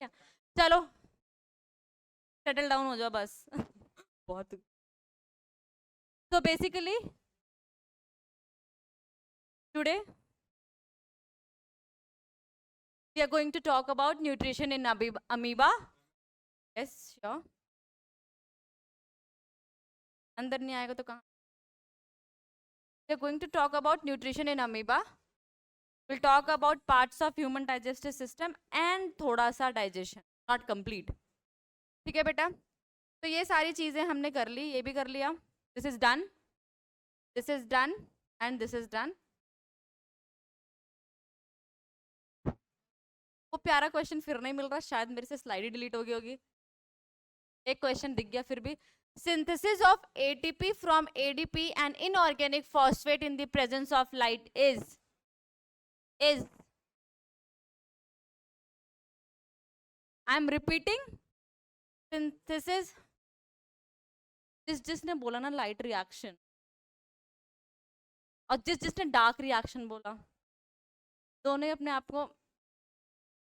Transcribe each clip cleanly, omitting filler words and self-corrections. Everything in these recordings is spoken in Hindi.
चलो सेटल डाउन हो जाओ बस बहुत। So basically today we are going to talk about nutrition in amoeba. Yes, sure. अंदर नहीं आएगा तो कहाँ? We are going to talk about nutrition in amoeba. We'll talk about parts of human digestive system and थोड़ा सा digestion, not complete. ठीक है बेटा? तो ये सारी चीजें हमने कर ली, ये भी कर लिया. This is done. This is done and this is done. वो प्यारा क्वेश्चन फिर नहीं मिल रहा, शायद मेरे से स्लाइड ही डिलीट हो गई होगी. एक क्वेश्चन दिख गया फिर भी. Synthesis of ATP from ADP and inorganic phosphate in the presence of light is I'm repeating, synthesis, जिसने बोला ना लाइट रिएक्शन और जिसने डार्क रिएक्शन बोला, दोनों ही अपने आप को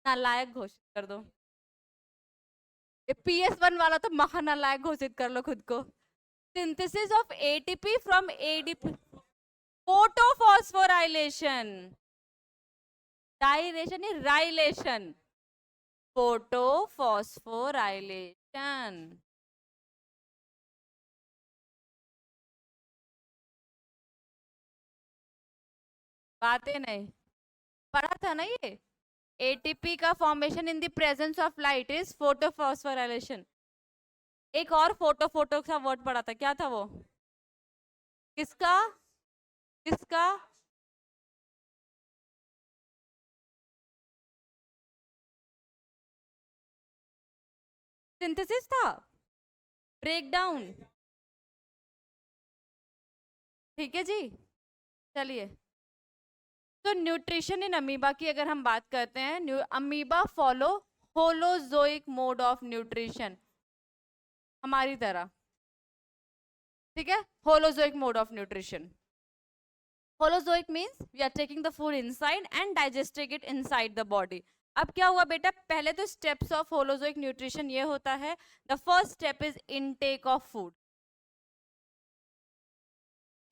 नालायक घोषित कर दो. PS1 वाला तो महानालायक घोषित कर लो खुद को. Synthesis of ATP from ADP, photophosphorylation, dilation नहीं राइलेशन, फोटोफॉस्फोराइलेशन. बातें नहीं पढ़ा था ना ये. ATP का formation in the presence of light is photophosphorylation. एक और फोटो का वर्ड पढ़ा था, क्या था वो? किसका किसका? सिंथेसिस था, ब्रेकडाउन. ठीक है जी, चलिए. तो न्यूट्रिशन इन अमीबा की अगर हम बात करते हैं, amoeba follow holozoic mode of nutrition, हमारी तरह. ठीक है, holozoic mode of nutrition. Holozoic means we are taking the food inside and digesting it inside the body. अब क्या हुआ बेटा, पहले तो स्टेप्स ऑफ होलोजोइक न्यूट्रिशन ये होता है. The first step is intake of food,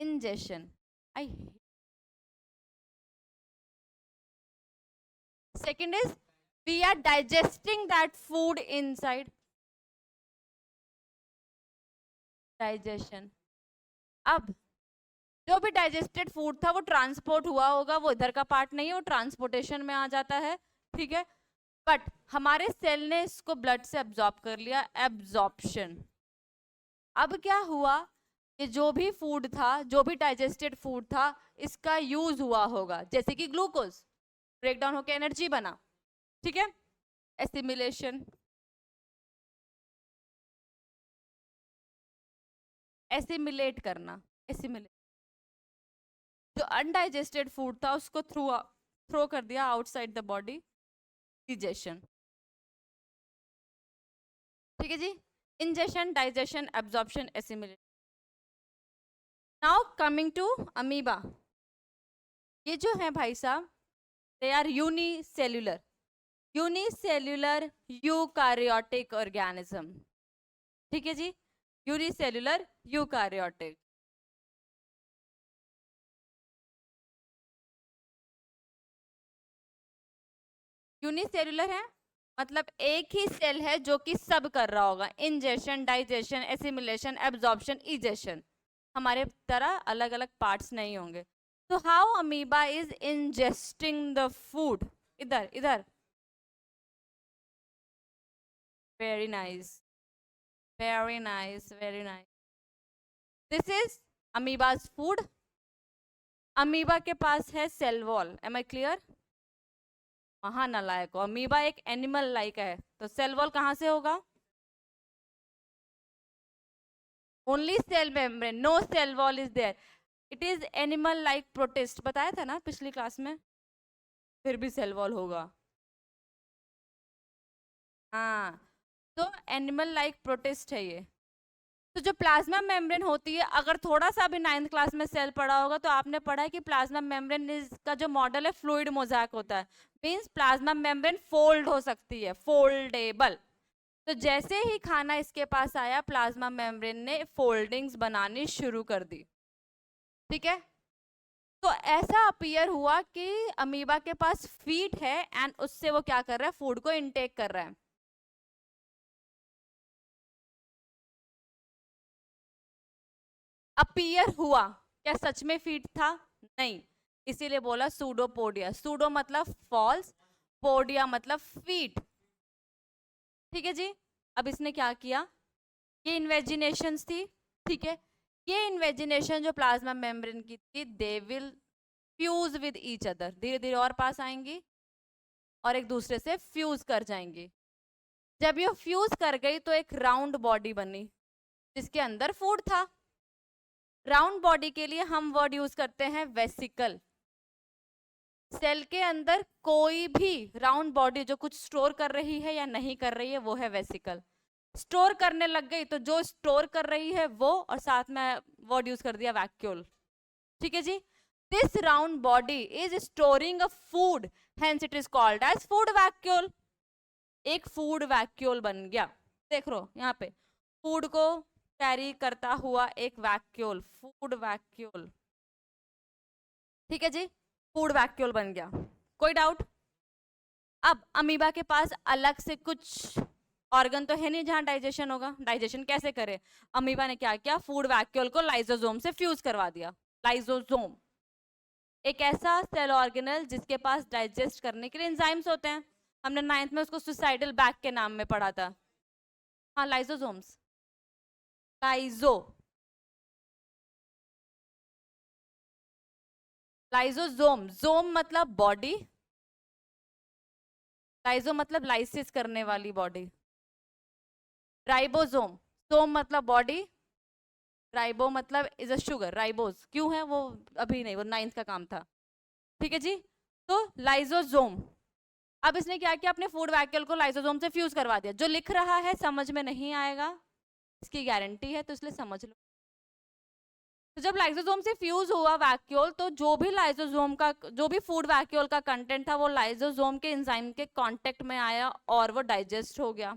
ingestion. Second is we are digesting that food inside. Digestion. अब जो भी डाइजेस्टेड फूड था वो ट्रांसपोर्ट हुआ होगा, वो इधर का पार्ट नहीं है, वो ट्रांसपोर्टेशन में आ जाता है. ठीक है, बट हमारे सेल ने इसको ब्लड से एब्जॉर्ब कर लिया, एब्जॉर्प्शन. अब क्या हुआ कि जो भी फूड था, जो भी डाइजेस्टेड फूड था, इसका यूज हुआ होगा, जैसे कि ग्लूकोज ब्रेकडाउन होकर एनर्जी बना. ठीक है, एसिमिलेशन. एसिमिलेट करना, एसिमिलेट. जो अनडाइजेस्टेड फूड था उसको थ्रो कर दिया आउटसाइड द बॉडी, डिजेशन. ठीक है जी, ingestion, digestion, absorption, assimilation. Now coming to amoeba. ये जो है भाई साहब, they are unicellular eukaryotic organism. ठीक है जी, यूनिसेल्युलर यूकारियोटिक. यूनिसेल्युलर है मतलब एक ही सेल है जो कि सब कर रहा होगा, ingestion, digestion, assimilation, absorption, egestion. हमारे तरह अलग अलग पार्ट्स नहीं होंगे. तो how amoeba is ingesting the food? इधर इधर, very nice, very nice, very nice. This is amoeba's food. Amoeba के पास है cell wall. Am I clear? महानालायक हो, अमीबा एक एनिमल लाइक है, तो सेल वॉल कहां से होगा? Only cell membrane, no cell wall is there. It is animal like protist, बताया था ना पिछली क्लास में. फिर भी सेल वॉल होगा. हाँ, तो एनिमल लाइक प्रोटिस्ट है ये. तो जो प्लाज्मा मेम्ब्रेन होती है, अगर थोड़ा सा भी 9th क्लास में सेल पढ़ा होगा तो आपने पढ़ा है कि प्लाज्मा मेम्ब्रेन का जो मॉडल है फ्लूइड मोज़ेक होता है. मीन्स प्लाज्मा मेम्ब्रेन फोल्ड हो सकती है, फोल्डेबल। तो जैसे ही खाना इसके पास आया, प्लाज्मा मेम्ब्रेन ने फोल्डिंग्स बनानी शुरू कर दी। ठीक है, तो ऐसा अपीयर हुआ कि अमीबा के पास फीट है एंड उससे वो क्या कर रहा है, फूड को इनटेक कर रहा है। अपीयर हुआ, क्या सच में फीट था? नहीं, इसीलिए बोला सूडोपोडिया। सूडो मतलब फॉल्स, पोडिया मतलब फीट। ठीक है जी। अब इसने क्या किया, ये इन्वेजिनेशन थी। ठीक है, ये इन्वेजिनेशन जो प्लाज्मा मेम्ब्रेन की थी, they will fuse with each other, धीरे धीरे और पास आएंगी और एक दूसरे से फ्यूज कर जाएंगी। जब ये फ्यूज कर गई तो एक राउंड बॉडी बनी जिसके अंदर फूड था। राउंड बॉडी के लिए हम वर्ड यूज करते हैं वेसिकल। सेल के अंदर कोई भी राउंड बॉडी जो कुछ स्टोर कर रही है या नहीं कर रही है, वो है वेसिकल। स्टोर करने लग गई तो जो स्टोर कर रही है वो, और साथ में वर्ड यूज कर दिया वैक्यूल। ठीक है जी। This round body is storing a food, hence it is called as food vacuole. एक फूड वैक्यूल बन गया। देख लो यहाँ पे, फूड को कैरी करता हुआ एक वैक्यूल, फूड वैक्यूल। ठीक है जी, फूड वैक्यूल बन गया। कोई डाउट? अब अमीबा के पास अलग से कुछ ऑर्गन तो है नहीं जहां डाइजेशन होगा। डाइजेशन कैसे करे? अमीबा ने क्या किया, फूड वैक्यूल को लाइसोसोम से फ्यूज करवा दिया। लाइसोसोम एक ऐसा सेल ऑर्गेनल जिसके पास डाइजेस्ट करने के लिए एंजाइम्स होते हैं। हमने 9th में उसको सुसाइडल बैग के नाम में पढ़ा था। हाँ, लाइसोसोम्स, लाइजो, लाइजोसोम, जोम मतलब बॉडी, लाइजो मतलब लाइसिस करने वाली बॉडी। राइबोसोम, सोम मतलब बॉडी, राइबो मतलब इज अ शुगर, राइबोस क्यों है वो अभी नहीं, वो 9th का काम था। ठीक है जी। तो लाइजोसोम, अब इसने क्या किया, अपने फूड वैक्यूल को लाइसोसोम से फ्यूज करवा दिया। जो लिख रहा है समझ में नहीं आएगा, इसकी गारंटी है, तो इसलिए समझ लो। तो जब लाइसोसोम से फ्यूज हुआ वैक्यूल, तो जो भी लाइसोसोम का, जो भी फूड वैक्यूल का कंटेंट था, वो लाइसोसोम के एंजाइम के कांटेक्ट में आया और वो डाइजेस्ट हो गया।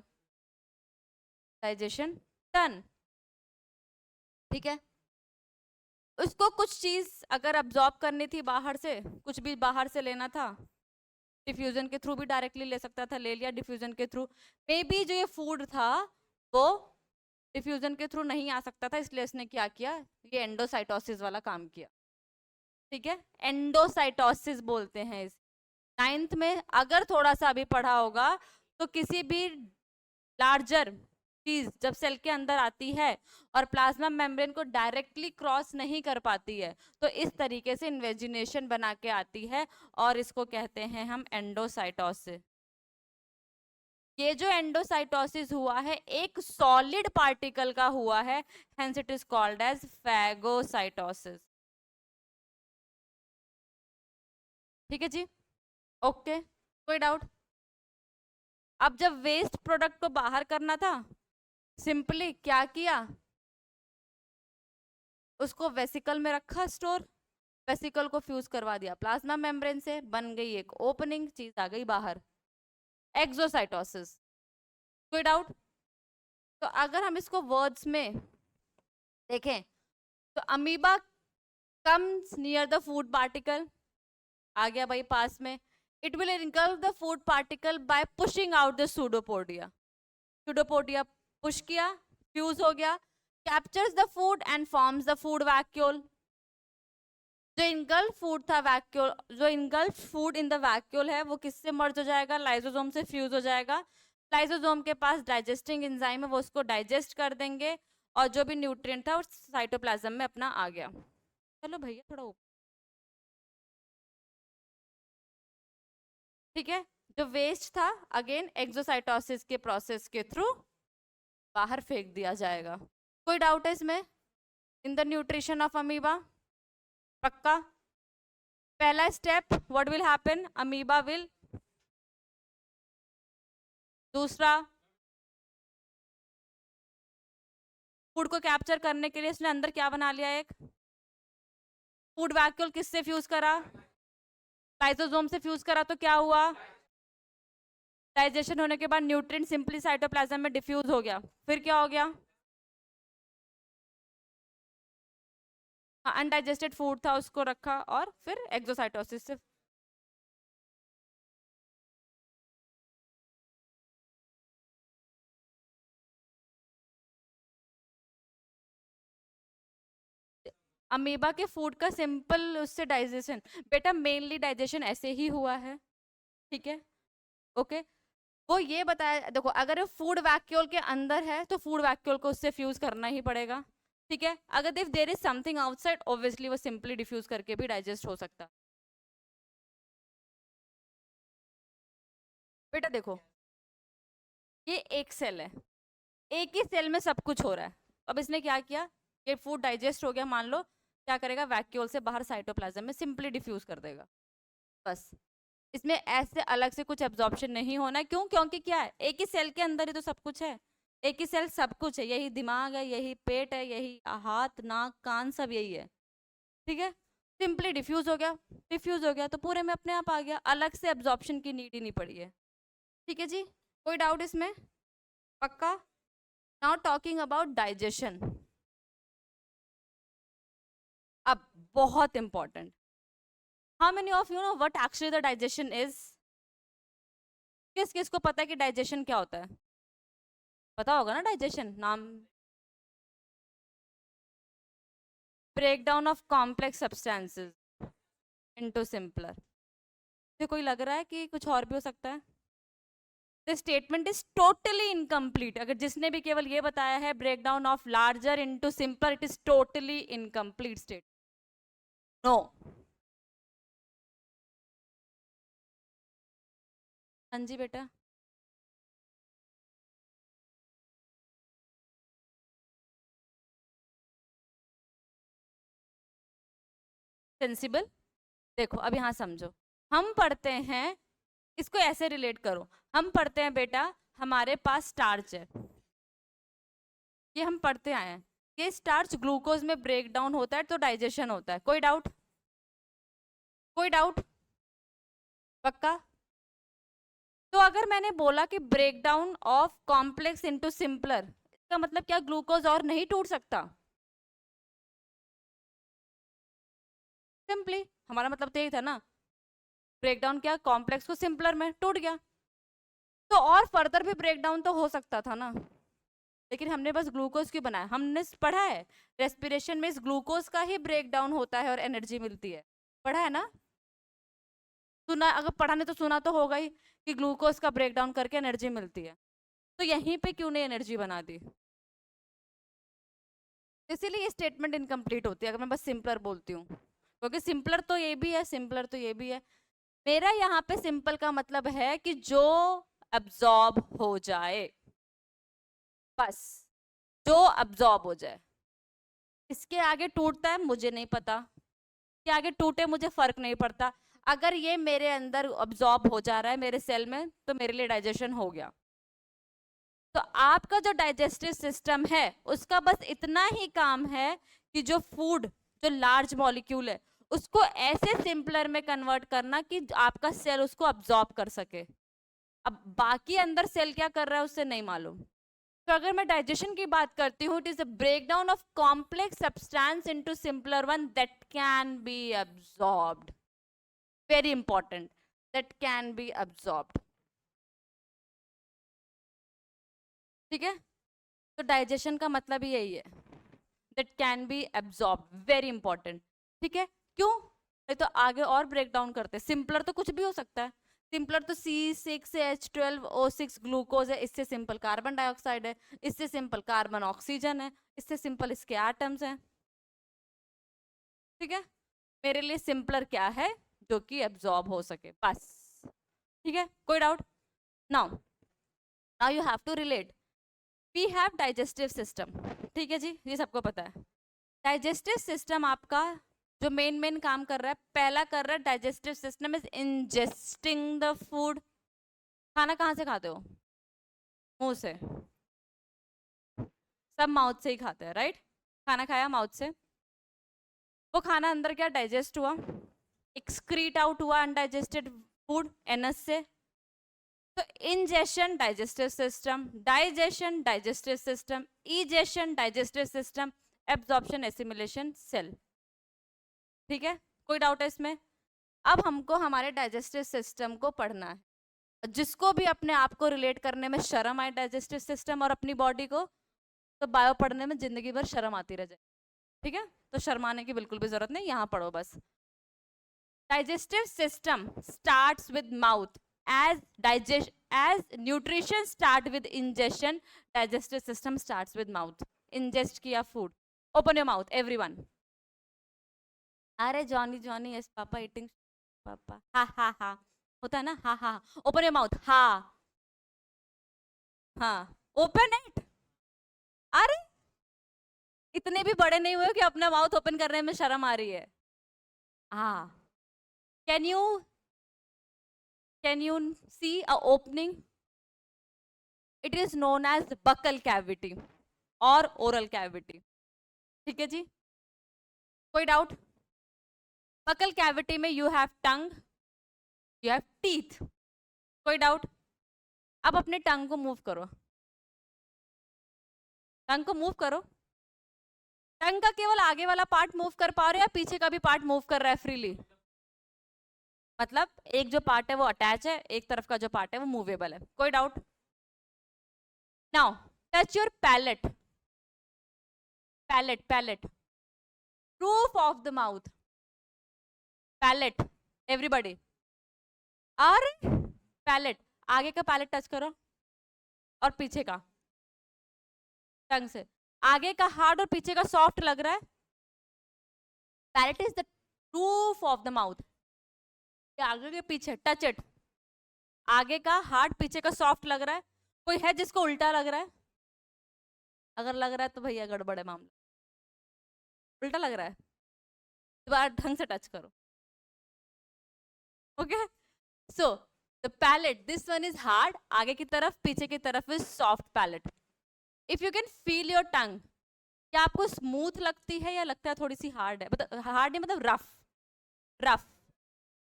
Digestion done. ठीक है, उसको कुछ चीज अगर अब्जॉर्ब करनी थी बाहर से, कुछ भी बाहर से लेना था, डिफ्यूजन के थ्रू भी डायरेक्टली ले सकता था, ले लिया डिफ्यूजन के थ्रू। मे बी जो ये फूड था वो डिफ्यूजन के थ्रू नहीं आ सकता था, इसलिए इसने क्या किया, ये एंडोसाइटोसिस वाला काम किया। ठीक है, एंडोसाइटोसिस बोलते हैं इस। 9th में अगर थोड़ा सा अभी पढ़ा होगा, तो किसी भी लार्जर चीज जब सेल के अंदर आती है और प्लाज्मा मेम्ब्रेन को डायरेक्टली क्रॉस नहीं कर पाती है, तो इस तरीके से इन्वेजिनेशन बना के आती है और इसको कहते हैं हम एंडोसाइटोसिस। ये जो एंडोसाइटोसिस हुआ है एक सॉलिड पार्टिकल का हुआ है, hence it is called as phagocytosis. ठीक है जी, ओके, कोई डाउट? अब जब वेस्ट प्रोडक्ट को बाहर करना था, सिंपली क्या किया, उसको वेसिकल में रखा स्टोर, वेसिकल को फ्यूज करवा दिया प्लाज्मा मेम्ब्रेन से, बन गई एक ओपनिंग, चीज आ गई बाहर, एक्सोसाइटोसिस। कोई डाउट? तो अगर हम इसको वर्ड्स में देखें, तो amoeba comes near the food particle, आ गया भाई पास में। It will engulf the food particle by pushing out the pseudopodia. Pseudopodia push किया, फ्यूज हो गया, captures the food and forms the food vacuole. जो इनगल्फ फूड था वैक्यूल, जो engulf food in the vacuole है, वो किससे मर्ज हो जाएगा, लाइसोसोम से फ्यूज हो जाएगा। लाइसोसोम के पास डाइजेस्टिंग एंजाइम है, वो उसको डाइजेस्ट कर देंगे और जो भी न्यूट्रिएंट था वो साइटोप्लाज्म में अपना आ गया। चलो भैया थोड़ा ऊपर। ठीक है, जो वेस्ट था अगेन एक्सोसाइटोसिस के प्रोसेस के थ्रू बाहर फेंक दिया जाएगा। कोई डाउट है इसमें? In the nutrition of amoeba, पक्का? पहला step what will happen, amoeba will, दूसरा फूड को कैप्चर करने के लिए इसने अंदर क्या बना लिया, एक फूड वैक्यूल किससे फ्यूज करा, लाइसोसोम से फ्यूज करा तो क्या हुआ, डाइजेशन होने के बाद न्यूट्रिएंट सिंपली साइटोप्लाज्म में डिफ्यूज हो गया, फिर क्या हो गया, अनडाइजेस्टेड फूड था उसको रखा और फिर एक्सोसाइटोसिस से अमीबा के फूड का सिंपल उससे डाइजेशन, बेटा मेनली डाइजेशन ऐसे ही हुआ है, ठीक है, ओके। वो ये बताया, देखो अगर फूड वैक्यूल के अंदर है तो फूड वैक्यूल को उससे फ्यूज करना ही पड़ेगा, ठीक है। अगर if there is something outside obviously वो सिंपली डिफ्यूज करके भी डाइजेस्ट हो सकता। बेटा देखो ये एक सेल है, एक ही सेल में सब कुछ हो रहा है। अब इसने क्या किया, ये फूड डाइजेस्ट हो गया मान लो, क्या करेगा वैक्यूल से बाहर साइटोप्लाज्म में सिंपली डिफ्यूज कर देगा, बस। इसमें ऐसे अलग से कुछ एब्जॉर्प्शन नहीं होना है, क्यों, क्योंकि क्या है एक ही सेल के अंदर ही तो सब कुछ है, एक ही सेल सब कुछ है, यही दिमाग है, यही पेट है, यही हाथ नाक कान सब यही है, ठीक है। सिंपली डिफ्यूज हो गया, डिफ्यूज हो गया तो पूरे में अपने आप आ गया, अलग से एब्जॉर्प्शन की नीड ही नहीं पड़ी है, ठीक है जी। कोई डाउट इसमें, पक्का। नाउ टॉकिंग अबाउट डाइजेशन, अब बहुत important, how many of you know what actually the digestion is, किस किस को पता है कि डाइजेशन क्या होता है, पता होगा ना डाइजेशन नाम, breakdown of complex substances into simpler, तो कोई लग रहा है कि कुछ और भी हो सकता है, the statement is totally incomplete, अगर जिसने भी केवल ये बताया है breakdown of larger into simpler, it is totally incomplete state, no. हाँ जी बेटा, सेंसिबल, देखो अब यहाँ समझो, हम पढ़ते हैं, इसको ऐसे रिलेट करो, हम पढ़ते हैं बेटा हमारे पास स्टार्च है, ये हम पढ़ते आए हैं, ये स्टार्च ग्लूकोज में ब्रेक डाउन होता है तो डाइजेशन होता है, कोई डाउट, कोई डाउट, पक्का। तो अगर मैंने बोला कि break down of complex into simpler, इसका मतलब क्या ग्लूकोज और नहीं टूट सकता, सिंपली हमारा मतलब तो यही था ना, ब्रेक डाउन क्या कॉम्प्लेक्स को सिंपलर में टूट गया, तो और फर्दर भी ब्रेक डाउन तो हो सकता था ना, लेकिन हमने बस ग्लूकोज क्यों बनाया, हमने पढ़ा है रेस्पिरेशन में इस ग्लूकोज का ही ब्रेक डाउन होता है और एनर्जी मिलती है, पढ़ा है ना, सुना, अगर पढ़ा नहीं तो सुना तो होगा ही कि ग्लूकोज का ब्रेक डाउन करके एनर्जी मिलती है, तो यहीं पे क्यों नहीं एनर्जी बना दी, इसीलिए ये स्टेटमेंट इनकम्प्लीट होती है अगर मैं बस सिंपलर बोलती हूँ, क्योंकि सिंपलर तो ये भी है, सिंपलर तो ये भी है, मेरा यहाँ पे सिंपल का मतलब है कि जो अब्जॉर्ब हो जाए, बस, जो अब्जॉर्ब हो जाए, इसके आगे टूटता है मुझे नहीं पता, इसके आगे टूटे मुझे फर्क नहीं पड़ता, अगर ये मेरे अंदर अब्जॉर्ब हो जा रहा है मेरे सेल में तो मेरे लिए डाइजेशन हो गया। तो आपका जो डाइजेस्टिव सिस्टम है उसका बस इतना ही काम है कि जो फूड, जो लार्ज मॉलिक्यूल है उसको ऐसे सिंपलर में कन्वर्ट करना कि आपका सेल उसको अब्जॉर्ब कर सके, अब बाकी अंदर सेल क्या कर रहा है उससे नहीं मालूम। तो अगर मैं डाइजेशन की बात करती हूँ, it is a breakdown of complex substance into simpler one that can be absorbed, very important, that can be absorbed, ठीक है। तो डाइजेशन का मतलब ही यही है, that can be absorb, very important, ठीक है। क्यों, नहीं तो आगे और ब्रेक डाउन करते, सिंपलर तो कुछ भी हो सकता है, सिंपलर तो C6H12O6 ग्लूकोज है, इससे सिंपल कार्बन डाइऑक्साइड है, इससे सिंपल कार्बन ऑक्सीजन है, इससे सिंपल इसके एटम्स हैं, ठीक है। मेरे लिए सिंपलर क्या है, जो कि एब्जॉर्ब हो सके, बस, ठीक है। कोई doubt, now now you have to relate, we have digestive system, ठीक है जी, ये सबको पता है, डाइजेस्टिव सिस्टम आपका जो मेन काम कर रहा है, पहला कर रहा है digestive system is ingesting the food, खाना कहाँ से खाते हो, मुंह से, सब माउथ से ही खाते हैं राइट, खाना खाया माउथ से, वो खाना अंदर क्या डाइजेस्ट हुआ, एक्सक्रीट आउट हुआ अनडाइजेस्टेड फूड एनस से। तो ingestion digestive system, digestion digestive system, egestion digestive system, absorption assimilation cell. ठीक है, कोई डाउट है इसमें? अब हमको हमारे डाइजेस्टिव सिस्टम को पढ़ना है। जिसको भी अपने आप को रिलेट करने में शर्म आए डाइजेस्टिव सिस्टम और अपनी बॉडी को, तो बायो पढ़ने में जिंदगी भर शर्म आती रह जाए। ठीक है, तो शर्माने की बिल्कुल भी जरूरत नहीं, यहाँ पढ़ो बस। Digestive system starts with mouth, as nutrition start with ingestion, digestive system starts with mouth. ingest किया food, open your mouth everyone. अरे Johnny Johnny yes papa eating पापा, हा हा हा होता है ना, हा हा, open your mouth, हा हाँ, open it. अरे इतने भी बड़े नहीं हुए कि अपना माउथ ओपन करने में शर्म आ रही है। हाँ, can you see a opening? It is known as buccal cavity और oral cavity. ठीक है जी, कोई डाउट? buccal cavity में you have tongue, you have teeth. कोई डाउट? अब अपने टंग को मूव करो, टंग को मूव करो। टंग का केवल आगे वाला पार्ट मूव कर पा रहे हो या पीछे का भी पार्ट मूव कर रहा है फ्रीली? मतलब एक जो पार्ट है वो अटैच है, एक तरफ का जो पार्ट है वो मूवेबल है। कोई doubt? Now touch your palate, palate palate, roof of the mouth, palate everybody. और पैलेट, आगे का पैलेट टच करो और पीछे का टंग से। आगे का हार्ड और पीछे का सॉफ्ट लग रहा है। Palate is the roof of the mouth. आगे के पीछे टच इट, आगे का हार्ड पीछे का सॉफ्ट लग रहा है। कोई है जिसको उल्टा लग रहा है? अगर लग रहा है तो भैया गड़बड़ है मामला। उल्टा लग रहा है, दोबारा ढंग से टच करो। Okay, so the palate, this one is hard, आगे की तरफ, पीछे की तरफ is soft palate. If you can feel your tongue, क्या आपको स्मूथ लगती है या लगता है थोड़ी सी हार्ड है? मतलब हार्ड नहीं, मतलब रफ, रफ।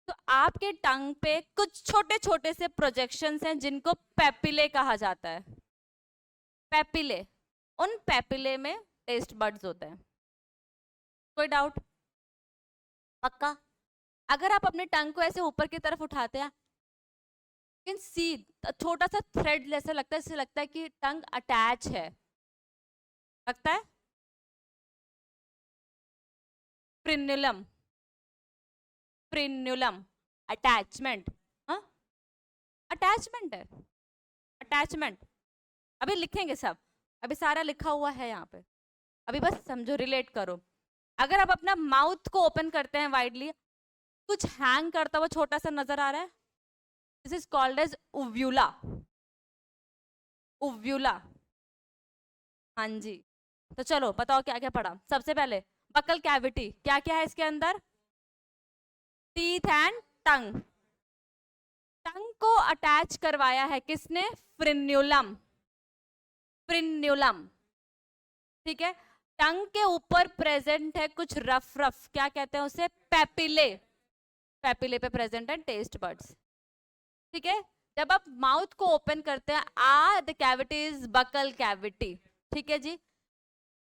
तो आपके टंग पे कुछ छोटे छोटे से प्रोजेक्शंस हैं जिनको पेपिले कहा जाता है। पेपिले, उन पेपिले में टेस्ट बड्स होते हैं। कोई डाउट? पक्का? अगर आप अपने टंग को ऐसे ऊपर की तरफ उठाते हैं, कैन सी छोटा सा थ्रेड जैसा लगता है, इससे लगता है कि टंग अटैच है, लगता है। फ्रिन्युलम, फ्रिन्युलम अटैचमेंट, हाँ अटैचमेंट है, अटैचमेंट। अभी लिखेंगे सब, अभी सारा लिखा हुआ है यहाँ पे, अभी बस समझो, रिलेट करो। अगर आप अपना माउथ को ओपन करते हैं वाइडली, कुछ हैंग करता हुआ छोटा सा नजर आ रहा है, दिस इज कॉल्ड एज उव्यूला, उव्यूला। हाँ जी, तो चलो बताओ क्या क्या पढ़ा। सबसे पहले बकल कैविटी, क्या क्या है इसके अंदर? Teeth and tongue. टंग को अटैच करवाया है किसने? फ्रिन्युलम, फ्रिन्युलम। ठीक है, टंग के ऊपर प्रेजेंट है कुछ रफ रफ, क्या कहते हैं उसे? पेपिले, पेपिले पे प्रेजेंट है टेस्ट बड्स। ठीक है, जब आप माउथ को ओपन करते हैं, the cavity is buccal cavity. ठीक है जी,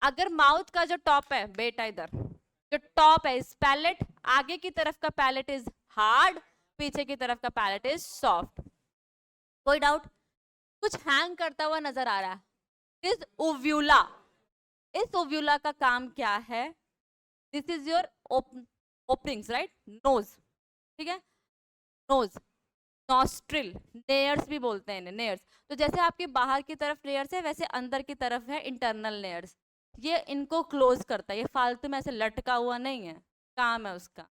अगर माउथ का जो टॉप है बेटा, इधर जो टॉप है इस पैलेट, आगे की तरफ का पैलेट इज हार्ड, पीछे की तरफ का पैलेट इज सॉफ्ट। कोई डाउट? कुछ हैंग करता हुआ नजर आ रहा है, इज ओव्यूला। इस ओव्यूला का काम क्या है? This is your openings, right? Nose, ठीक है, नोज, नॉस्ट्रिल, नेयर्स भी बोलते हैं इन्हें, नेयर्स। तो जैसे आपके बाहर की तरफ लेयर्स है, वैसे अंदर की तरफ है इंटरनल लेयर्स। ये इनको क्लोज करता है, ये फालतू में ऐसे लटका हुआ नहीं है, काम है उसका।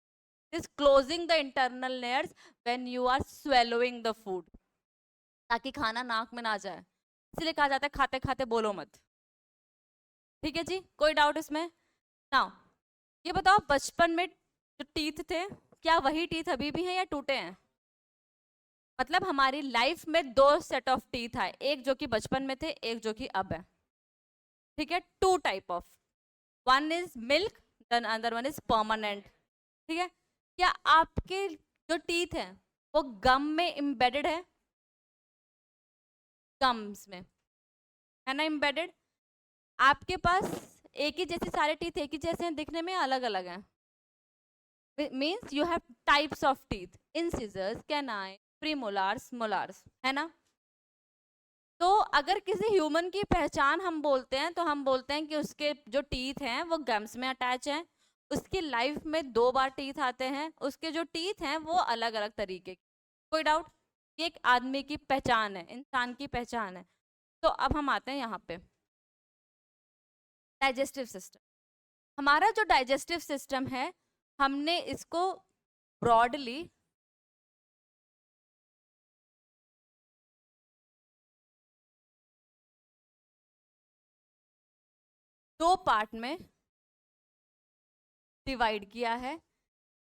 Is closing the internal layers when you are swallowing the food, ताकि खाना नाक में ना जाए। इसलिए कहा जाता है खाते खाते बोलो मत। ठीक है जी, कोई डाउट इसमें? नाउ ये बताओ, बचपन में जो टीथ थे, क्या वही टीथ अभी भी हैं या टूटे हैं? मतलब हमारी लाइफ में दो सेट ऑफ टीथ है, एक जो कि बचपन में थे, एक जो कि अब है। ठीक है, two type of, one is milk, then other one is permanent. ठीक है, क्या आपके जो टीथ हैं वो गम में एम्बेडेड है? गम्स में है ना एम्बेडेड। आपके पास एक ही जैसे सारे टीथ एक ही जैसे हैं दिखने में, अलग अलग हैं? Means you have types of teeth, incisors, canine, premolars, molars, है ना। तो अगर किसी ह्यूमन की पहचान हम बोलते हैं तो हम बोलते हैं कि उसके जो टीथ हैं वो गम्स में अटैच हैं, उसकी लाइफ में 2 बार टीथ आते हैं, उसके जो टीथ हैं वो अलग अलग तरीके के। कोई डाउट? ये एक आदमी की पहचान है, इंसान की पहचान है। तो अब हम आते हैं यहाँ पे डाइजेस्टिव सिस्टम। हमारा जो डाइजेस्टिव सिस्टम है हमने इसको ब्रॉडली दो पार्ट में डिवाइड किया है।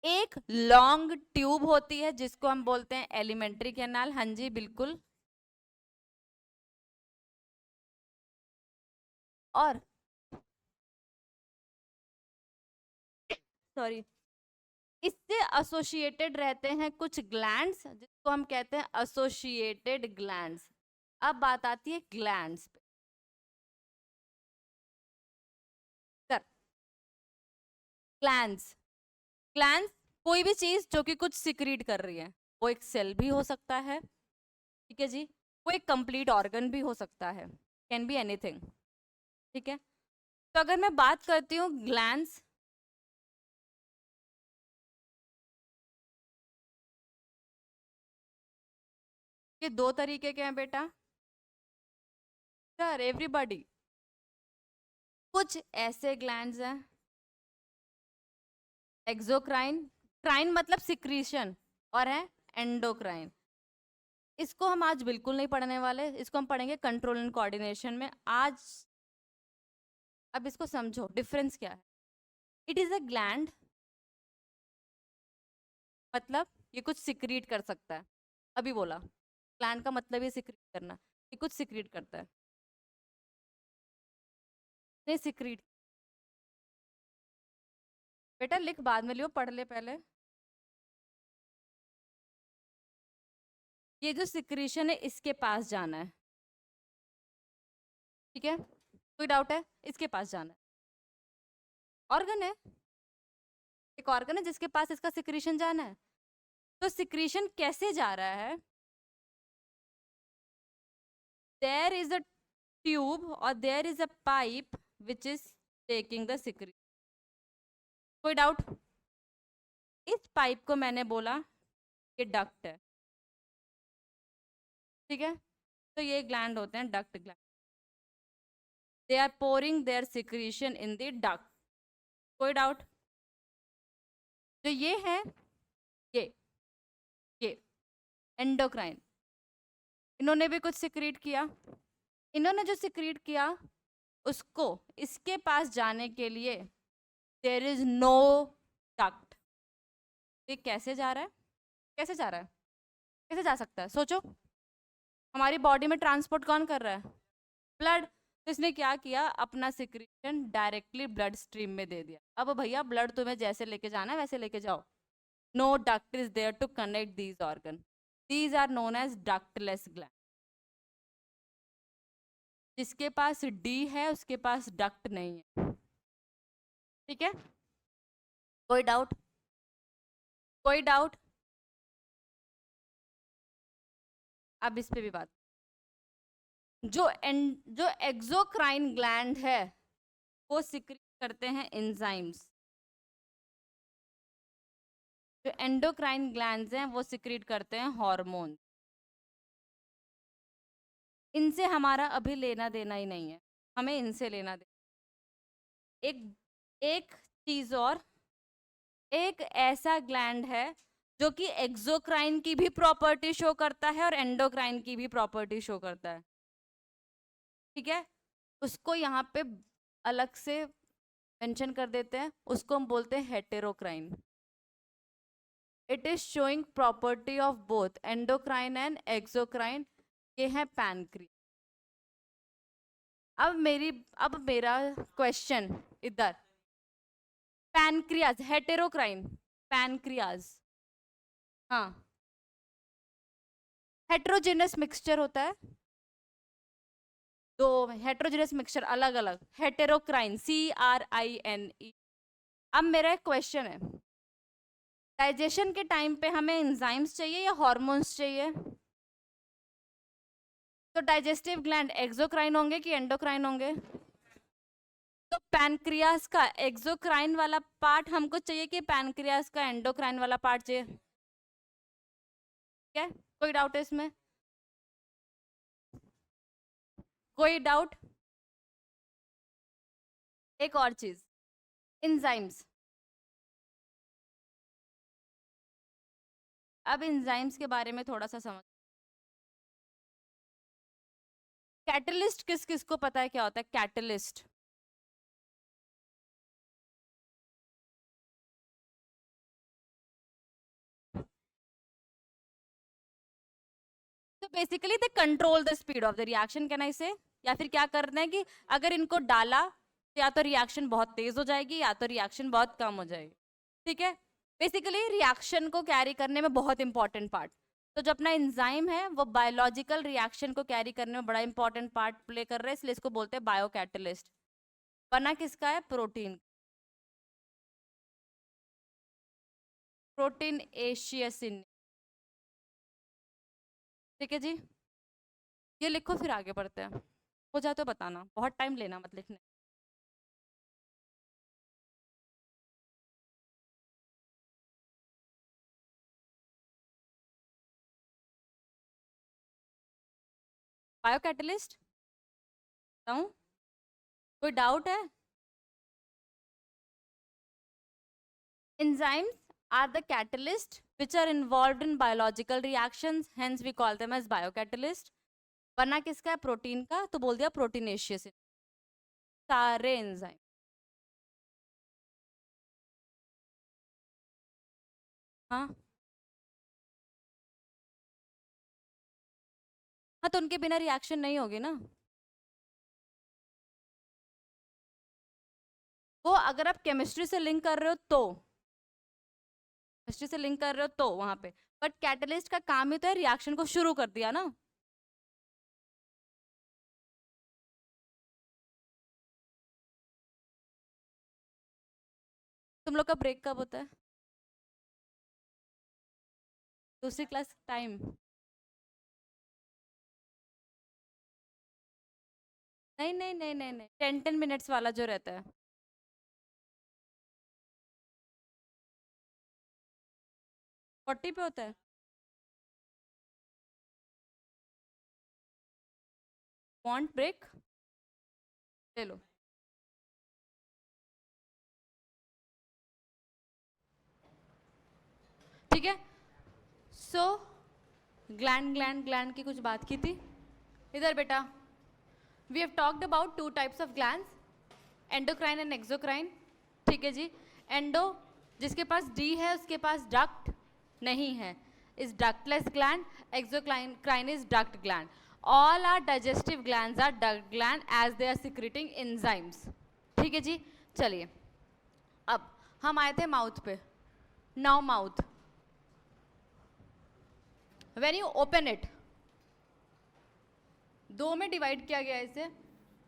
एक लॉन्ग ट्यूब होती है जिसको हम बोलते हैं एलिमेंट्री कैनाल, हाँ जी बिल्कुल। और सॉरी, इससे एसोसिएटेड रहते हैं कुछ ग्लैंड्स जिसको हम कहते हैं एसोसिएटेड ग्लैंड्स। अब बात आती है ग्लैंड्स पे। कर ग्लैंड्स, ग्लैंड्स कोई भी चीज जो कि कुछ सिक्रीट कर रही है, वो एक सेल भी हो सकता है, ठीक है जी, वो एक कंप्लीट ऑर्गन भी हो सकता है, कैन बी एनीथिंग, ठीक है। तो अगर मैं बात करती हूँ ग्लैंड्स, ये 2 तरीके के हैं बेटा, सर एवरीबॉडी। कुछ ऐसे ग्लैंड्स हैं एक्सोक्राइन, क्राइन मतलब सिक्रीशन, और है एंडोक्राइन। इसको हम आज बिल्कुल नहीं पढ़ने वाले, इसको हम पढ़ेंगे कंट्रोल एंड कोऑर्डिनेशन में आज। अब इसको समझो डिफरेंस क्या है। इट इज अ ग्लैंड, मतलब ये कुछ सिक्रीट कर सकता है, अभी बोला ग्लैंड का मतलब ये सिक्रीट करना, ये कुछ सिक्रीट करता है, नहीं सिक्रीट। बेटा लिख बाद में लियो, पढ़ ले पहले। ये जो सिक्रीशन है इसके पास जाना है, ठीक है, कोई डाउट है? इसके पास जाना है, ऑर्गन है, एक ऑर्गन है जिसके पास इसका सिक्रीशन जाना है। तो सिक्रीशन कैसे जा रहा है? देयर इज अ ट्यूब और there is a pipe which is taking the secretion. कोई डाउट? इस पाइप को मैंने बोला कि डक्ट है, ठीक है। तो ये ग्लैंड होते हैं duct gland, they are pouring their secretion in the duct. कोई डाउट? जो ये है, ये ये एंडोक्राइन, इन्होंने भी कुछ सिक्रीट किया। इन्होंने जो सिक्रीट किया उसको इसके पास जाने के लिए देयर इज नो डक्ट। ये कैसे जा रहा है? कैसे जा रहा है? कैसे जा सकता है सोचो। हमारी बॉडी में ट्रांसपोर्ट कौन कर रहा है? ब्लड। तो इसने क्या किया, अपना सिक्रीशन डायरेक्टली ब्लड स्ट्रीम में दे दिया। अब भैया ब्लड तुम्हें जैसे लेके जाना है वैसे लेके जाओ। No duct is there to connect these organ, these are known as ductless gland. जिसके पास डी है उसके पास डक्ट नहीं है, ठीक है। कोई डाउट? कोई डाउट? अब इस पे भी बात, जो एक्सोक्राइन ग्लैंड है वो सिक्रीट करते हैं एंजाइम्स, जो एंडोक्राइन ग्लैंड्स हैं वो सिक्रीट करते हैं हार्मोन। इनसे हमारा अभी लेना देना ही नहीं है, हमें इनसे लेना देना। एक एक चीज और, एक ऐसा ग्लैंड है जो कि एक्सोक्राइन की भी प्रॉपर्टी शो करता है और एंडोक्राइन की भी प्रॉपर्टी शो करता है, ठीक है। उसको यहाँ पे अलग से मेंशन कर देते हैं, उसको हम बोलते हैं heterocrine. It is showing property of both endocrine and exocrine. ये है पैनक्रियास। अब मेरा क्वेश्चन इधर, पैनक्रियास हेटेरोक्राइन, पैनक्रियाज। हाँ, हेट्रोजेनस मिक्सचर होता है, दो हेट्रोजेनस मिक्सचर अलग अलग, हेटेरोक्राइन, CRINE। अब मेरा एक क्वेश्चन है, डाइजेशन के टाइम पे हमें एंजाइम्स चाहिए या हार्मोन्स चाहिए? तो डाइजेस्टिव ग्लैंड एक्सोक्राइन होंगे कि एंडोक्राइन होंगे? तो पैनक्रियास का एक्सोक्राइन वाला पार्ट हमको चाहिए कि पैनक्रियास का एंडोक्राइन वाला पार्ट चाहिए? क्या कोई डाउट है इसमें? कोई डाउट? एक और चीज, एंजाइम्स। अब एंजाइम्स के बारे में थोड़ा सा समझ, कैटलिस्ट किस किस को पता है क्या होता है कैटलिस्ट? तो basically they control the speed of the reaction, can I से? या फिर क्या करना है कि अगर इनको डाला तो या तो रिएक्शन बहुत तेज हो जाएगी या तो रिएक्शन बहुत कम हो जाएगी, ठीक है? बेसिकली रिएक्शन को कैरी करने में बहुत इंपॉर्टेंट पार्ट, तो जो अपना एंजाइम है वो बायोलॉजिकल रिएक्शन को कैरी करने में बड़ा इंपॉर्टेंट पार्ट प्ले कर रहे हैं, इसलिए इसको बोलते हैं बायोकैटलिस्ट। बना किसका है? प्रोटीन, प्रोटीन एशियसिन, ठीक है जी? ये लिखो फिर आगे बढ़ते हैं, हो जाए तो बताना, बहुत टाइम लेना मत लिखने। बायोकैटलिस्ट बताऊं? कोई डाउट है? Enzymes are the catalyst which are involved in biological reactions, hence we call them as biocatalyst। बना किसका है? प्रोटीन का, तो बोल दिया प्रोटीनेशियस। सारे एंजाइम, हाँ हाँ, तो उनके बिना रिएक्शन नहीं होगी ना। वो अगर आप केमिस्ट्री से लिंक कर रहे हो तो, केमिस्ट्री से लिंक कर रहे हो तो वहां पे, बट कैटलिस्ट का काम ही तो है रिएक्शन को शुरू कर दिया ना। तुम लोग का ब्रेक कब होता है? दूसरी क्लास टाइम? नहीं नहीं नहीं नहीं नहीं, 10-10 मिनट्स वाला जो रहता है। 40 पे होता है? Want break? ले लो। ठीक है, सो ग्लैंड ग्लैंड ग्लैंड की कुछ बात की थी इधर बेटा। We have talked about 2 types of glands, endocrine and exocrine, ठीक है जी? एंडो जिसके पास डी है उसके पास डक्ट नहीं है, is ductless gland. Exocrine is duct gland. All are digestive glands are duct gland as they are secreting enzymes, ठीक है जी? चलिए, अब हम आए थे माउथ पे। Now mouth, when you open it, दो में डिवाइड किया गया है इसे।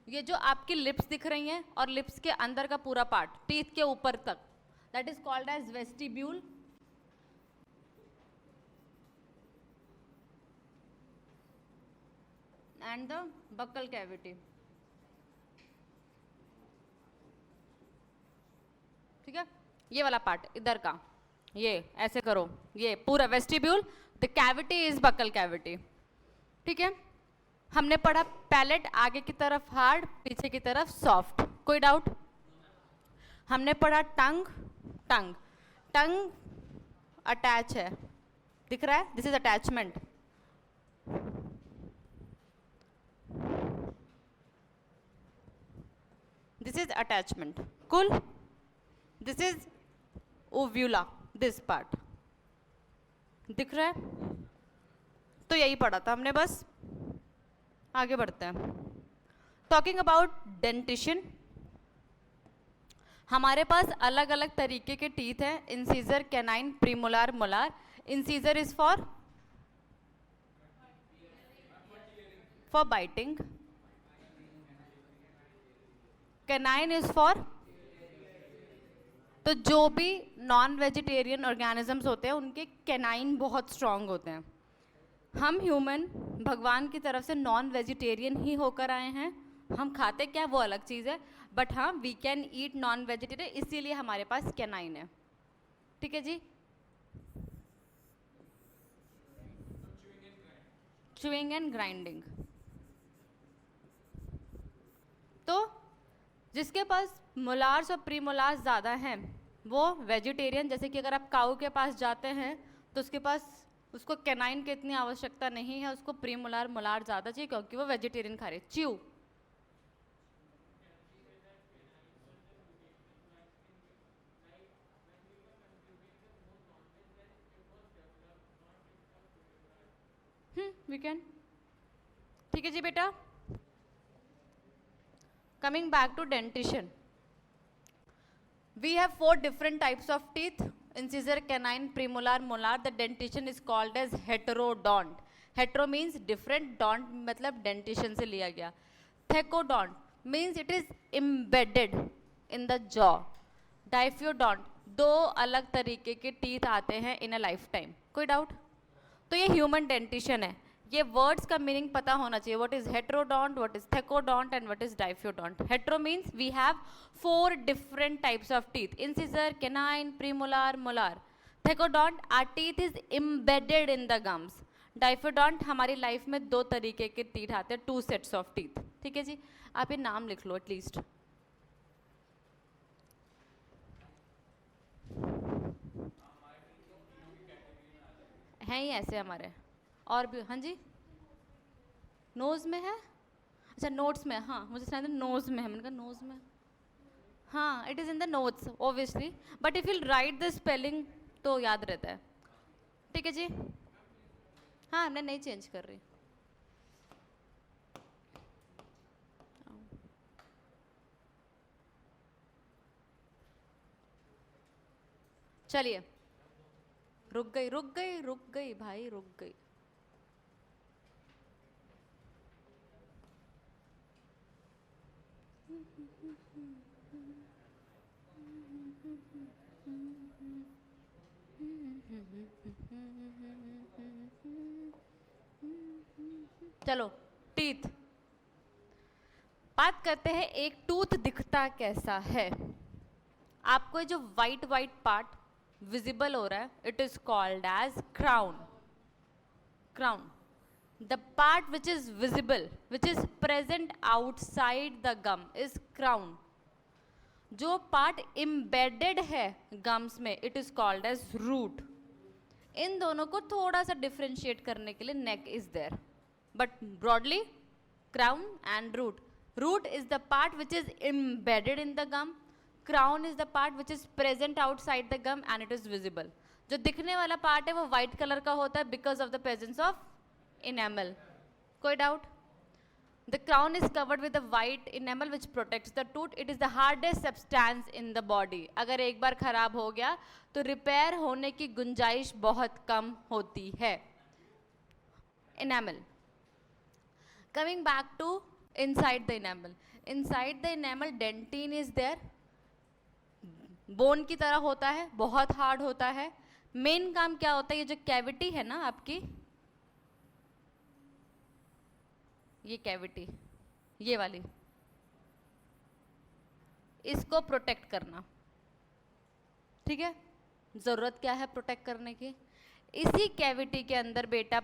ये जो आपकी लिप्स दिख रही हैं और लिप्स के अंदर का पूरा पार्ट टीथ के ऊपर तक, that is called as vestibule, and the buccal cavity, ठीक है? ये वाला पार्ट इधर का, ये ऐसे करो, ये पूरा vestibule, the cavity is buckle cavity, ठीक है? हमने पढ़ा पैलेट आगे की तरफ हार्ड, पीछे की तरफ सॉफ्ट, कोई डाउट? हमने पढ़ा टंग, टंग टंग अटैच है, दिख रहा है? This is attachment, this is attachment, cool? This is ovula, this part दिख रहा है? तो यही पढ़ा था हमने, बस आगे बढ़ते हैं। टॉकिंग अबाउट डेंटिशन, हमारे पास अलग अलग तरीके के टीथ हैं, incisor, canine, premolar, molar. Incisor is for biting, canine is for, तो जो भी नॉन वेजिटेरियन ऑर्गेनिजम्स होते हैं उनके कैनाइन बहुत स्ट्रांग होते हैं. हम ह्यूमन भगवान की तरफ से नॉन वेजिटेरियन ही होकर आए हैं. हम खाते क्या वो अलग चीज़ है, बट हाँ we can eat non vegetarian, इसीलिए हमारे पास कैनाइन है. ठीक है जी. Chewing and grinding. तो जिसके पास मोलार्स और प्रीमोलार्स ज़्यादा हैं वो वेजिटेरियन. जैसे कि अगर आप काऊ के पास जाते हैं तो उसके पास उसको कैनाइन की इतनी आवश्यकता नहीं है, उसको प्रीमोलार मोलार ज़्यादा चाहिए क्योंकि वो वेजिटेरियन खा रहे. Chew, we can. ठीक है जी बेटा. Coming back to dentition, we have 4 different types of teeth: incisor, canine, premolar, molar. The dentition is called as heterodont. Hetero means different, dont मतलब dentition से लिया गया. Thecodont means it is embedded in the jaw. Diphyodont, 2 अलग तरीके के teeth आते हैं in a lifetime. कोई doubt? तो ये ह्यूमन डेंटिशन है. ये वर्ड्स का मीनिंग पता होना चाहिए. What is heterodont, what is thecodont and what is diphyodont. Hetero means we have 4 different types of teeth: incisor, canine, premolar, molar. Thecodont, our teeth is embedded in the gums. Diphyodont, हमारी लाइफ में 2 तरीके के टीथ आते हैं, 2 सेट्स ऑफ टीथ. ठीक है जी. आप ये नाम लिख लो एटलीस्ट. हैं ही ऐसे हमारे और भी. हाँ जी, नोज़ में है. अच्छा नोट्स में. हाँ मुझे सुना था नोज़ में है, मैंने कहा नोज़ में. हाँ it is in the notes obviously, but if you right the spelling तो याद रहता है. ठीक है जी. हाँ मैं नहीं चेंज कर रही. चलिए. रुक गई रुक गई रुक गई भाई रुक गई. चलो टीथ बात करते हैं. एक टूथ दिखता कैसा है. आपको जो वाइट वाइट पार्ट विजिबल हो रहा है it is called as crown. Crown, the part which is visible, which is present outside the gum is crown. जो पार्ट embedded है gums में it is called as root. इन दोनों को थोड़ा सा डिफ्रेंशिएट करने के लिए neck is there, but broadly crown and root. Root is the part which is embedded in the gum. Crown is the part which is present outside the gum and it is visible. जो दिखने वाला पार्ट है वो white कलर का होता है because of the presence of enamel. कोई doubt? The crown is covered with a white enamel which protects the tooth. It is the hardest substance in the body. अगर एक बार खराब हो गया तो रिपेयर होने की गुंजाइश बहुत कम होती है. Enamel. Coming back to inside the enamel. Inside the enamel dentine is there. Bone की तरह होता है, बहुत हार्ड होता है. मेन काम क्या होता है, ये जो कैविटी है ना आपकी, ये कैविटी ये वाली, इसको प्रोटेक्ट करना. ठीक है. ज़रूरत क्या है प्रोटेक्ट करने की? इसी कैविटी के अंदर बेटा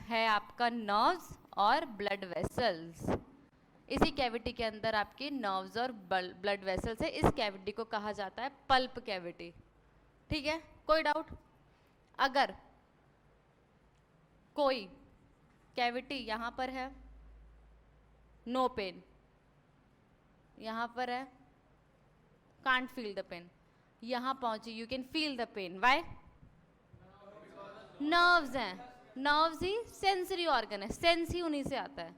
है आपका नर्व्स और ब्लड वेसल्स. इसी कैविटी के अंदर आपकी नर्व्स और ब्लड वेसल्स है. इस कैविटी को कहा जाता है पल्प कैविटी. ठीक है. कोई डाउट? अगर कोई कैविटी यहाँ पर है, नो पेन, यहाँ पर है, कांट फील द पेन, यहाँ पहुंची you can feel the pain. Why? Nerves हैं. नर्व्स ही सेंसरी ऑर्गन है, सेंस ही उन्हीं से आता है.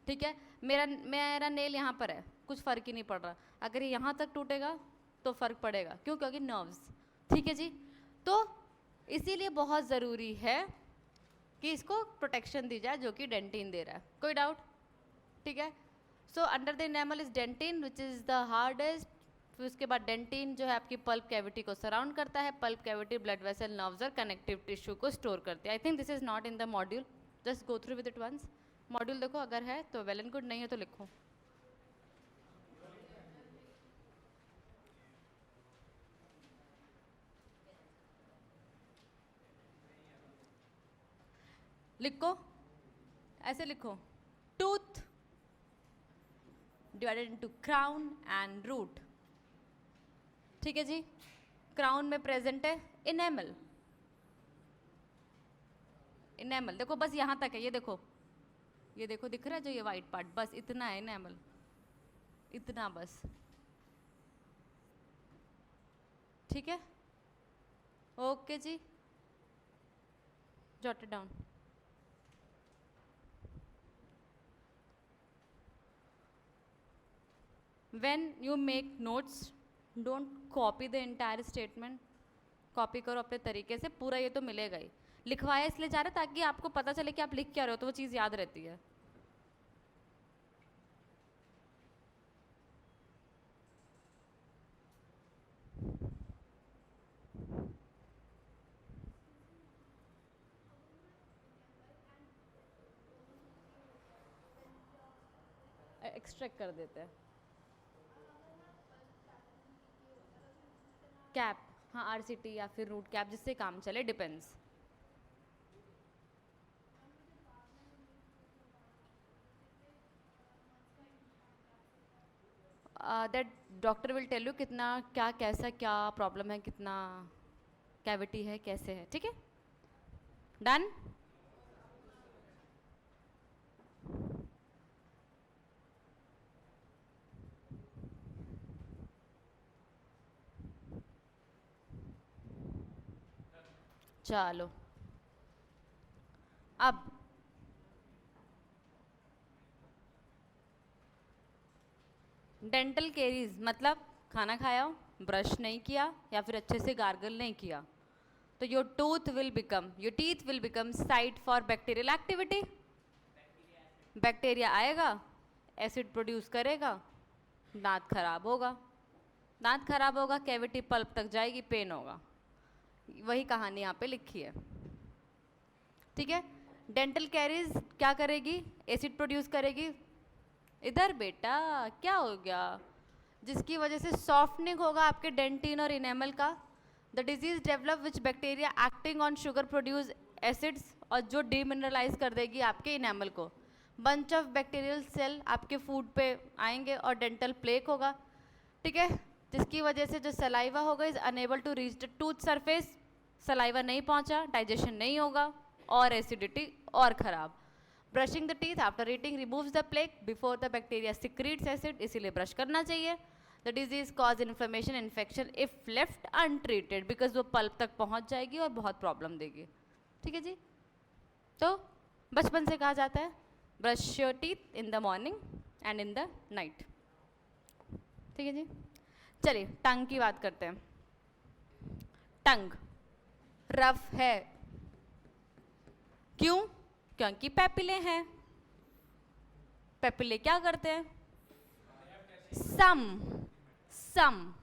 ठीक है. मेरा नेल यहाँ पर है, कुछ फ़र्क ही नहीं पड़ रहा। अगर ये यहाँ तक टूटेगा तो फ़र्क पड़ेगा, क्यों? क्योंकि नर्व्स। ठीक है जी। तो इसीलिए बहुत ज़रूरी है कि इसको प्रोटेक्शन दी जाए, जो कि डेंटिन दे रहा है। कोई डाउट? ठीक है। So under the enamel is dentin which is the hardest. फिर उसके बाद डेंटिन जो है आपकी पल्प कैविटी को सराउंड करता है। Pulp cavity blood vessel, nerves और कनेक्टिव टिश्यू को स्टोर करती है। I think this is not in the module, just go through with it once. Module देखो, अगर है तो वेल एंड गुड, नहीं है तो लिखो। लिखो, ऐसे लिखो, tooth divided into crown and root. ठीक है जी। क्राउन में प्रेजेंट है इनेमल। इनेमल देखो बस यहाँ तक है, ये देखो, ये देखो दिख रहा है जो ये वाइट पार्ट, बस इतना है इनेमल, इतना बस। ठीक है, ओके जी, jot it down. When you make notes, don't copy the entire statement. Copy करो अपने तरीके से, पूरा ये तो मिलेगा ही। लिखवाया इसलिए जा रहा है ताकि आपको पता चले कि आप लिख क्या रहे हो, तो वो चीज़ याद रहती है। एक्सट्रैक्ट कर देते हैं। कैप, हाँ आरसीटी या फिर रूट कैप, जिससे काम चले, depends. That doctor will tell you कितना क्या कैसा क्या प्रॉब्लम है, कितना कैविटी है, कैसे है। ठीक है, डन। चलो अब डेंटल केरीज मतलब खाना खाया हो, ब्रश नहीं किया या फिर अच्छे से गार्गल नहीं किया, तो your tooth will become, your teeth will become site for bacterial activity. Bacteria आएगा, एसिड प्रोड्यूस करेगा, दांत खराब होगा। दांत खराब होगा, कैविटी पल्प तक जाएगी, पेन होगा। वही कहानी यहाँ पे लिखी है। ठीक है, डेंटल कैरीज क्या करेगी? एसिड प्रोड्यूस करेगी। इधर बेटा क्या हो गया? जिसकी वजह से सॉफ्टनिंग होगा आपके डेंटिन और इनेमल का। The disease develop which bacteria acting on sugar produce acids, और जो डीमिनरलाइज कर देगी आपके इनेमल को। बंच ऑफ बैक्टीरियल सेल आपके फूड पे आएंगे और डेंटल प्लेक होगा। ठीक है, जिसकी वजह से जो सलाइवा होगा is unable to reach the tooth surface. Saliva नहीं पहुंचा, डाइजेशन नहीं होगा, और एसिडिटी और खराब। Brushing the teeth after eating removes the plaque before the bacteria secretes acid, इसीलिए ब्रश करना चाहिए। The disease cause inflammation infection if left untreated, because वो पल्प तक पहुंच जाएगी और बहुत प्रॉब्लम देगी। ठीक है जी। तो बचपन से कहा जाता है brush your teeth in the morning and in the night. ठीक है जी। चलिए टंग की बात करते हैं। टंग रफ है, क्यों? क्योंकि पैपिले हैं। पैपिले क्या करते हैं? सम सम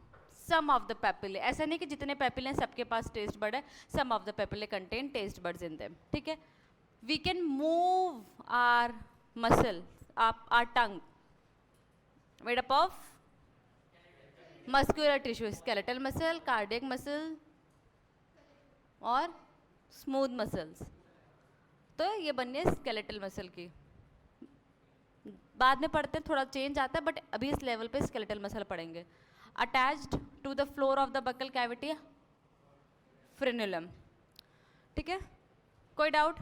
सम ऑफ द पैपिले, ऐसा नहीं कि जितने पैपिले हैं सबके पास टेस्ट बर्ड है, some of the papillae contain taste buds in them. ठीक है, we can move our muscle, our tongue made up of muscular tissue, skeletal muscle, cardiac muscle और स्मूथ मसल्स। तो ये बनी है स्केलेटल मसल की। बाद में पढ़ते हैं, थोड़ा चेंज आता है, बट अभी इस लेवल पे स्केलेटल मसल पढ़ेंगे। Attached to the floor of the buccal cavity frenulum. ठीक है, कोई डाउट?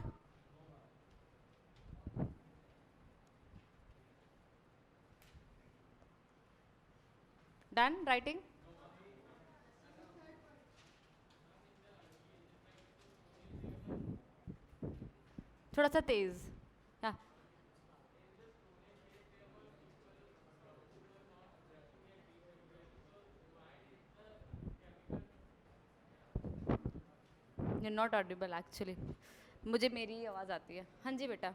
Done writing? थोड़ा सा तेज। हाँ यू नॉट ऑडिबल एक्चुअली, मुझे मेरी ही आवाज़ आती है। हाँ जी बेटा।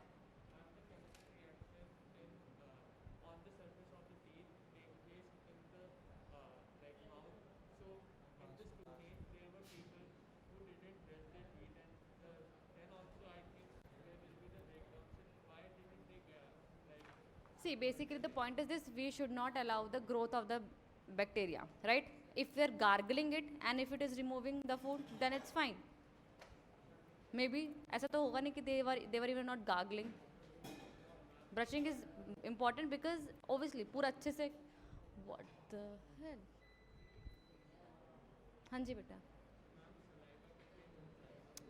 See, basically the point is this: we should not allow the growth of the bacteria, right? If we are gargling it and if it is removing the food, then it's fine. Maybe ऐसा तो होगा नहीं कि they were even not gargling. Brushing is important because obviously पूरा अच्छे से what the hell. हाँ जी बेटा.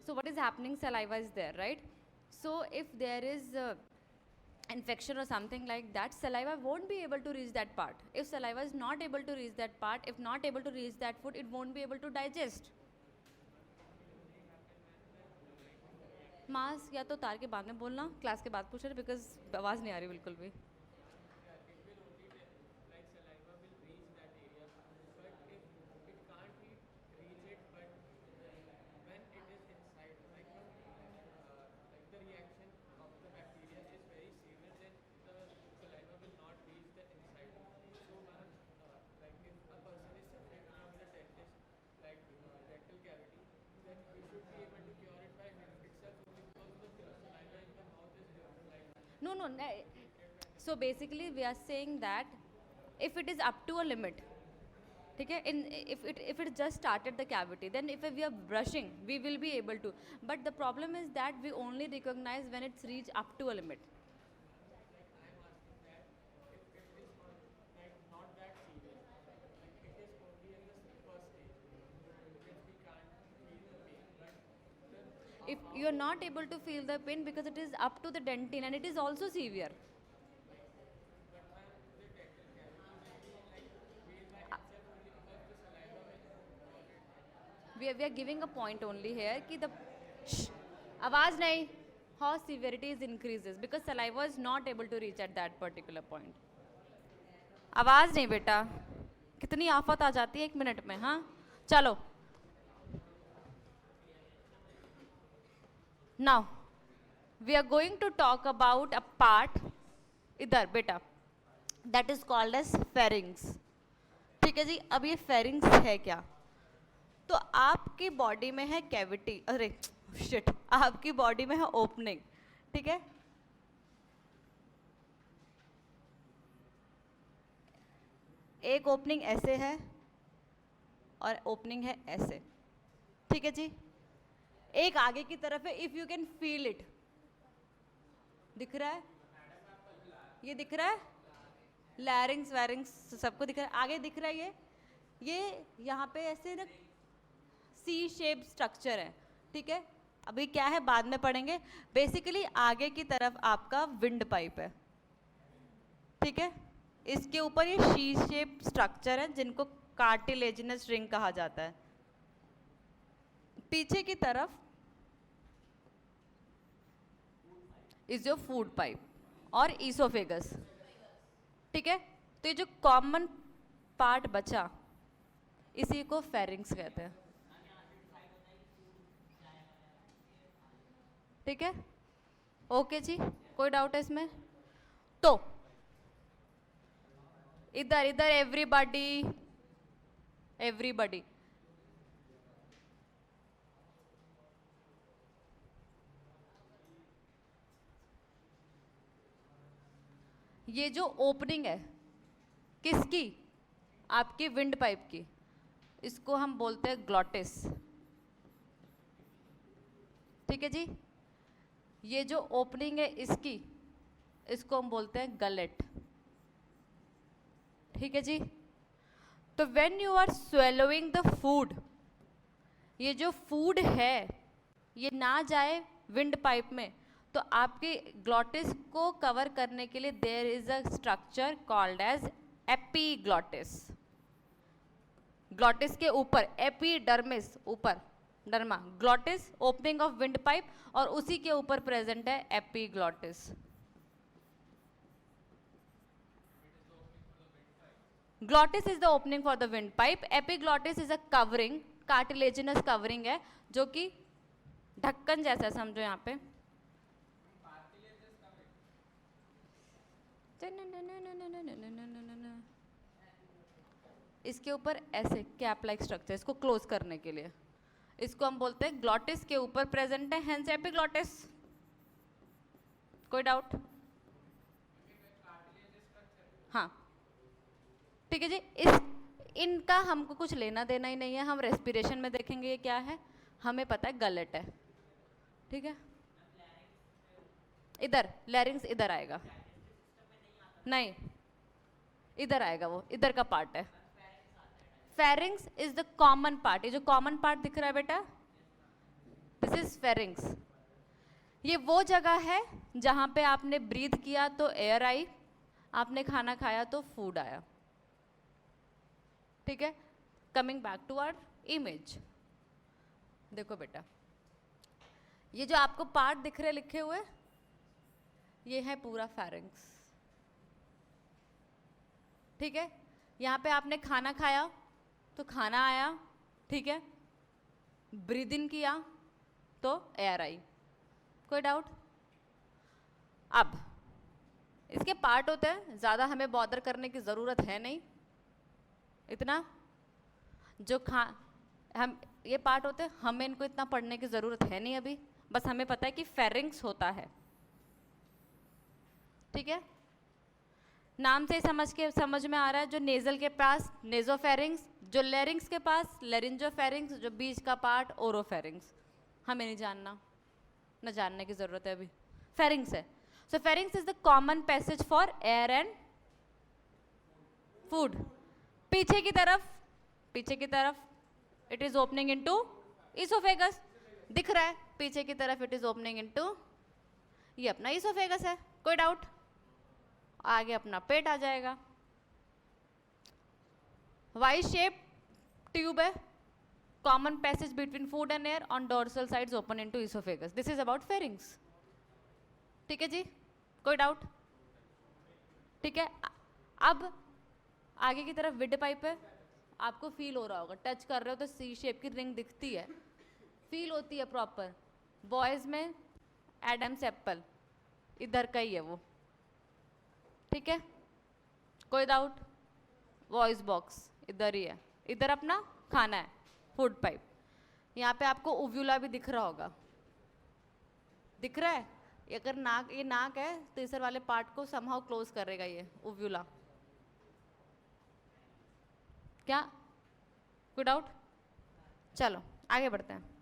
So what is happening? Saliva is there, right? So if there is infection or something like that, saliva won't be able to reach that part. If saliva is not able to reach that part, if not able to reach that food, it won't be able to digest. Mask या तो तार के बाद में बोलना, क्लास के बाद पूछ रहे, बिकॉज आवाज़ नहीं आ रही बिल्कुल भी. No, no. So basically, we are saying that if it is up to a limit, okay, if it just started the cavity, then if we are brushing, we will be able to. But the problem is that we only recognize when it's reached up to a limit. If you are not able to feel the pain because it is up to the dentine and it is also severe. We are giving a point only here कि the आवाज नहीं, how severity is increases because saliva is not able to reach at that particular point. आवाज नहीं बेटा, कितनी आफत आ जाती है 1 मिनट में. हाँ चलो. Now we are going to talk about a part इधर बेटा, that is called as pharynx. ठीक है जी. अब ये pharynx है क्या? तो आपकी बॉडी में है कैविटी, अरे शिट, आपकी बॉडी में है ओपनिंग. ठीक है. एक ओपनिंग ऐसे है और ओपनिंग है ऐसे. ठीक है जी. एक आगे की तरफ है. If you can feel it, दिख रहा है, ये दिख रहा है, लैरिंग्स वैरिंग्स सबको दिख रहा है. आगे दिख रहा है ये यहाँ पे ऐसे ना सी शेप स्ट्रक्चर है. ठीक है. अभी क्या है बाद में पढ़ेंगे. बेसिकली आगे की तरफ आपका विंड पाइप है. ठीक है. इसके ऊपर ये सी शेप स्ट्रक्चर है जिनको कार्टिलेजिनस रिंग कहा जाता है. पीछे की तरफ इज योर फूड पाइप और ईसोफेगस. ठीक है. तो ये जो कॉमन पार्ट बचा इसी को फेरिंग्स कहते हैं. ठीक है. ओके जी. कोई डाउट है इसमें? तो इधर इधर एवरीबॉडी ये जो ओपनिंग है किसकी? आपकी विंड पाइप की. इसको हम बोलते हैं ग्लॉटिस. ठीक है जी. ये जो ओपनिंग है इसकी, इसको हम बोलते हैं गलेट. ठीक है जी. तो when you are swallowing the food, ये जो फूड है ये ना जाए विंड पाइप में, तो आपके ग्लॉटिस को कवर करने के लिए there is a structure called as epiglottis. Glottis के ऊपर एपीडर्मिस, ऊपर derma, glottis opening of wind pipe, और उसी के ऊपर प्रेजेंट है epiglottis. Glottis is the opening for the wind pipe. Epiglottis is a covering, cartilaginous covering है जो कि ढक्कन जैसा समझो यहाँ पे। इसके ऊपर ऐसे कैप लाइक स्ट्रक्चर, इसको क्लोज करने के लिए इसको हम बोलते हैं ग्लॉटिस के ऊपर प्रेजेंट है, हेंस एपिग्लॉटिस। कोई डाउट? हाँ ठीक है जी। इस इनका हमको कुछ लेना देना ही नहीं है, हम रेस्पिरेशन में देखेंगे ये क्या है, हमें पता है गलेट है, ठीक है। इधर लैरिंग्स इधर आएगा, नहीं इधर आएगा, वो इधर का पार्ट है। Pharynx is the common part, ये जो कॉमन पार्ट दिख रहा है बेटा, दिस इज फेरिंग्स। ये वो जगह है जहां पे आपने ब्रीथ किया तो एयर आई, आपने खाना खाया तो फूड आया, ठीक है। Coming back to our image, देखो बेटा ये जो आपको पार्ट दिख रहे लिखे हुए, ये है पूरा फेरिंग्स, ठीक है। यहाँ पे आपने खाना खाया तो खाना आया, ठीक है। ब्रीद इन किया तो एयर आई, कोई डाउट? अब इसके पार्ट होते हैं, ज़्यादा हमें बॉदर करने की ज़रूरत है नहीं, इतना जो हम ये पार्ट होते हैं, हमें इनको इतना पढ़ने की ज़रूरत है नहीं अभी, बस हमें पता है कि फेरिंग्स होता है, ठीक है। नाम से समझ में आ रहा है, जो नेजल के पास नेजोफेरिंग्स, जो लेरिंग्स के पास लेरिंजोफेरिंग्स, जो बीच का पार्ट ओरोफेरिंग्स। हमें नहीं जानना, न जानने की ज़रूरत है अभी, फेरिंग्स है। So pharynx is the common passage for air and food. पीछे की तरफ it is opening into oesophagus, दिख रहा है पीछे की तरफ इट इज ओपनिंग इनटू, ये अपना इसोफेगस है, कोई डाउट? आगे अपना पेट आ जाएगा, वाई शेप ट्यूब है, common passage between food and air, on dorsal sides open into oesophagus. This is about pharynx, ठीक है जी, कोई डाउट? ठीक है। अब आगे की तरफ विड पाइप है, आपको फील हो रहा होगा, टच कर रहे हो तो सी शेप की रिंग दिखती है, फील होती है प्रॉपर। बॉयज में एडम्स एप्पल इधर का ही है वो, ठीक है, कोई डाउट? वॉइस बॉक्स इधर ही है, इधर अपना खाना है, फूड पाइप। यहाँ पे आपको ओव्यूला भी दिख रहा होगा, दिख रहा है? अगर नाक, ये नाक है तो तीसरे वाले पार्ट को समहाउ क्लोज करेगा ये ओव्यूला, क्या? कोई डाउट? चलो आगे बढ़ते हैं।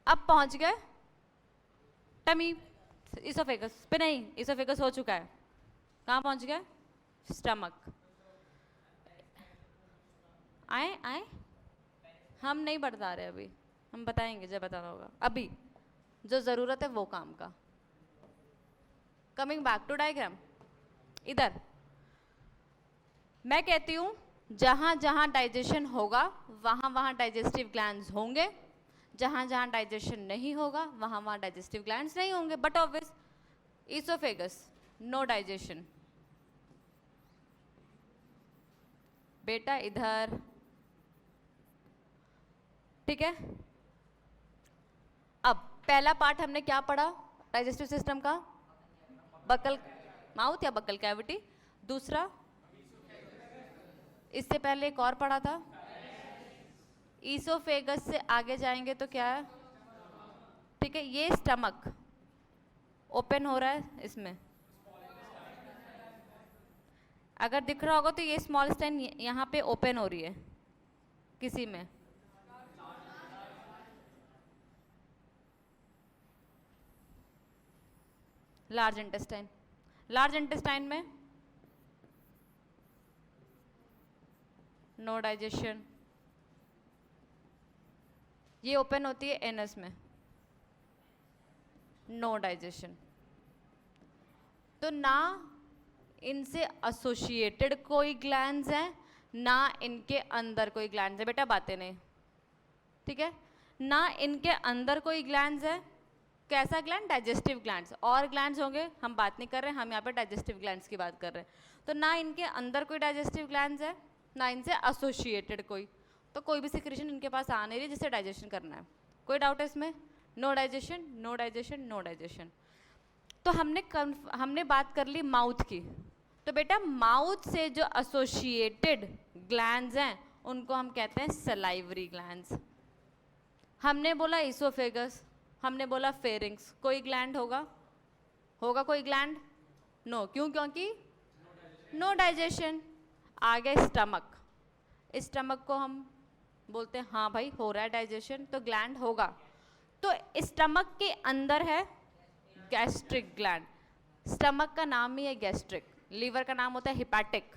अब पहुंच गए टमी, इसोफेगस पे नहीं, इसोफेगस हो चुका है, कहाँ पहुंच गए? स्टमक। आए हम नहीं बता रहे अभी, हम बताएंगे जब बताना होगा, अभी जो ज़रूरत है वो काम का। कमिंग बैक टू डायग्राम, इधर मैं कहती हूँ जहाँ जहाँ डाइजेशन होगा वहाँ वहाँ डाइजेस्टिव ग्लैंड्स होंगे, जहाँ जहाँ डाइजेशन नहीं होगा वहाँ वहाँ डाइजेस्टिव ग्लैंड्स नहीं होंगे, but obvious oesophagus no digestion. बेटा इधर, ठीक है। अब पहला पार्ट हमने क्या पढ़ा डाइजेस्टिव सिस्टम का? बकल माउथ या बकल कैविटी। दूसरा, इससे पहले एक और पढ़ा था, ईसोफेगस से आगे जाएंगे तो क्या है? ठीक है, ये स्टमक ओपन हो रहा है, इसमें अगर दिख रहा होगा तो ये स्मॉल स्टेन यहाँ पे ओपन हो रही है, किसी में लार्ज इंटेस्टाइन। लार्ज इंटेस्टाइन में नो डाइजेशन, ये ओपन होती है एनस में, नो डाइजेशन। तो ना इनसे एसोसिएटेड कोई ग्लैंड्स हैं, ना इनके अंदर कोई ग्लैंड्स है, बेटा बातें नहीं, ठीक है। ना इनके अंदर कोई ग्लैंड्स है, कैसा ग्लैंड? Digestive glands. और ग्लैंड्स होंगे हम बात नहीं कर रहे, हम यहाँ पे डाइजेस्टिव ग्लैंड्स की बात कर रहे हैं। तो ना इनके अंदर कोई डाइजेस्टिव ग्लैंड्स है, ना इनसे एसोसिएटेड कोई, तो कोई भी सिक्रीशन इनके पास आ नहीं रही जिससे डाइजेशन करना है, कोई डाउट है इसमें? No digestion, no digestion, no digestion. तो हमने बात कर ली माउथ की। तो बेटा माउथ से जो एसोसिएटेड ग्लैंड्स हैं उनको हम कहते हैं सलाइवरी ग्लैंड्स। हमने बोला इसोफेगस, हमने बोला फेरिंग्स, कोई ग्लैंड होगा? होगा कोई ग्लैंड? नो, क्यों? क्योंकि नो डाइजेशन। आ गया स्टमक। स्टमक को हम बोलते हैं हाँ भाई हो रहा है डाइजेशन, तो ग्लैंड होगा। तो स्टमक के अंदर है गैस्ट्रिक ग्लैंड। स्टमक का नाम ही है गैस्ट्रिक, लीवर का नाम होता है हिपैटिक।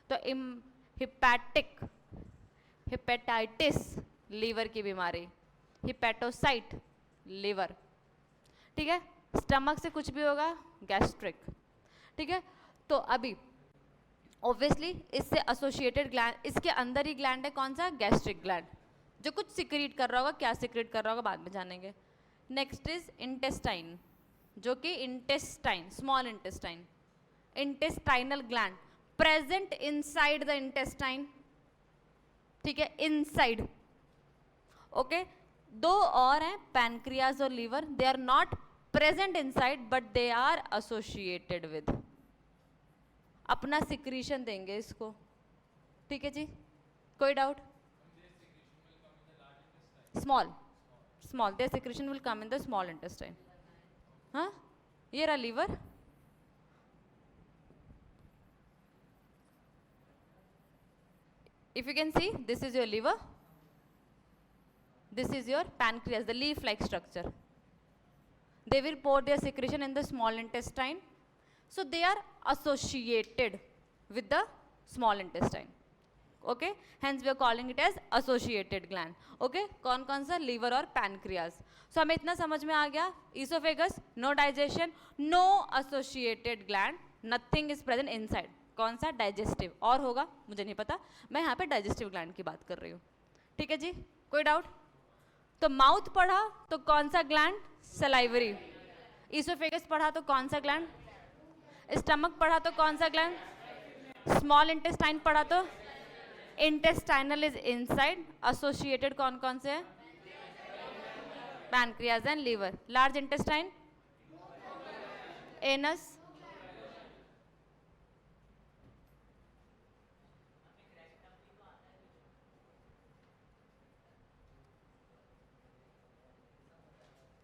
तो हिपेटाइटिस लीवर की बीमारी, हिपेटोसाइट लीवर, ठीक है। स्टमक से कुछ भी होगा गैस्ट्रिक, ठीक है। तो अभी ऑब्वियसली इससे एसोसिएटेड ग्लैंड, इसके अंदर ही ग्लैंड है कौन सा? गैस्ट्रिक ग्लैंड, जो कुछ सिक्रीट कर रहा होगा। क्या सिक्रीट कर रहा होगा बाद में जानेंगे। नेक्स्ट इज इंटेस्टाइन, जो कि intestine, small intestine, intestinal gland present inside the intestine, ठीक है, इनसाइड। ओके, दो और हैं पैनक्रियाज और liver, they are not present inside but they are associated with, अपना सिक्रीशन देंगे इसको, ठीक है जी। कोई doubt? Small their secretion will come in the small intestine. हाँ, ये रहा liver. If you can see, this is your liver, this is your pancreas, the leaf-like structure. They will pour their secretion in the small intestine. So they are associated with the small intestine. Okay, hence we are calling it as associated gland. Okay, कौन कौन सा? liver और pancreas. So हमें इतना समझ में आ गया, esophagus no digestion, no associated gland, nothing is present inside. कौन सा? डाइजेस्टिव। और होगा मुझे नहीं पता, मैं यहाँ पे डाइजेस्टिव ग्लैंड की बात कर रही हूँ, ठीक है जी। कोई डाउट? तो माउथ पढ़ा तो कौन सा ग्लैंड? सलाइवरी। इसोफेगस पढ़ा तो कौन सा ग्लैंड? स्टमक पढ़ा तो कौन सा ग्लैंड? स्मॉल इंटेस्टाइन पढ़ा तो इंटेस्टाइनल इज इनसाइड। एसोसिएटेड कौन कौन से हैं? Pancreas and liver. Large intestine, anus,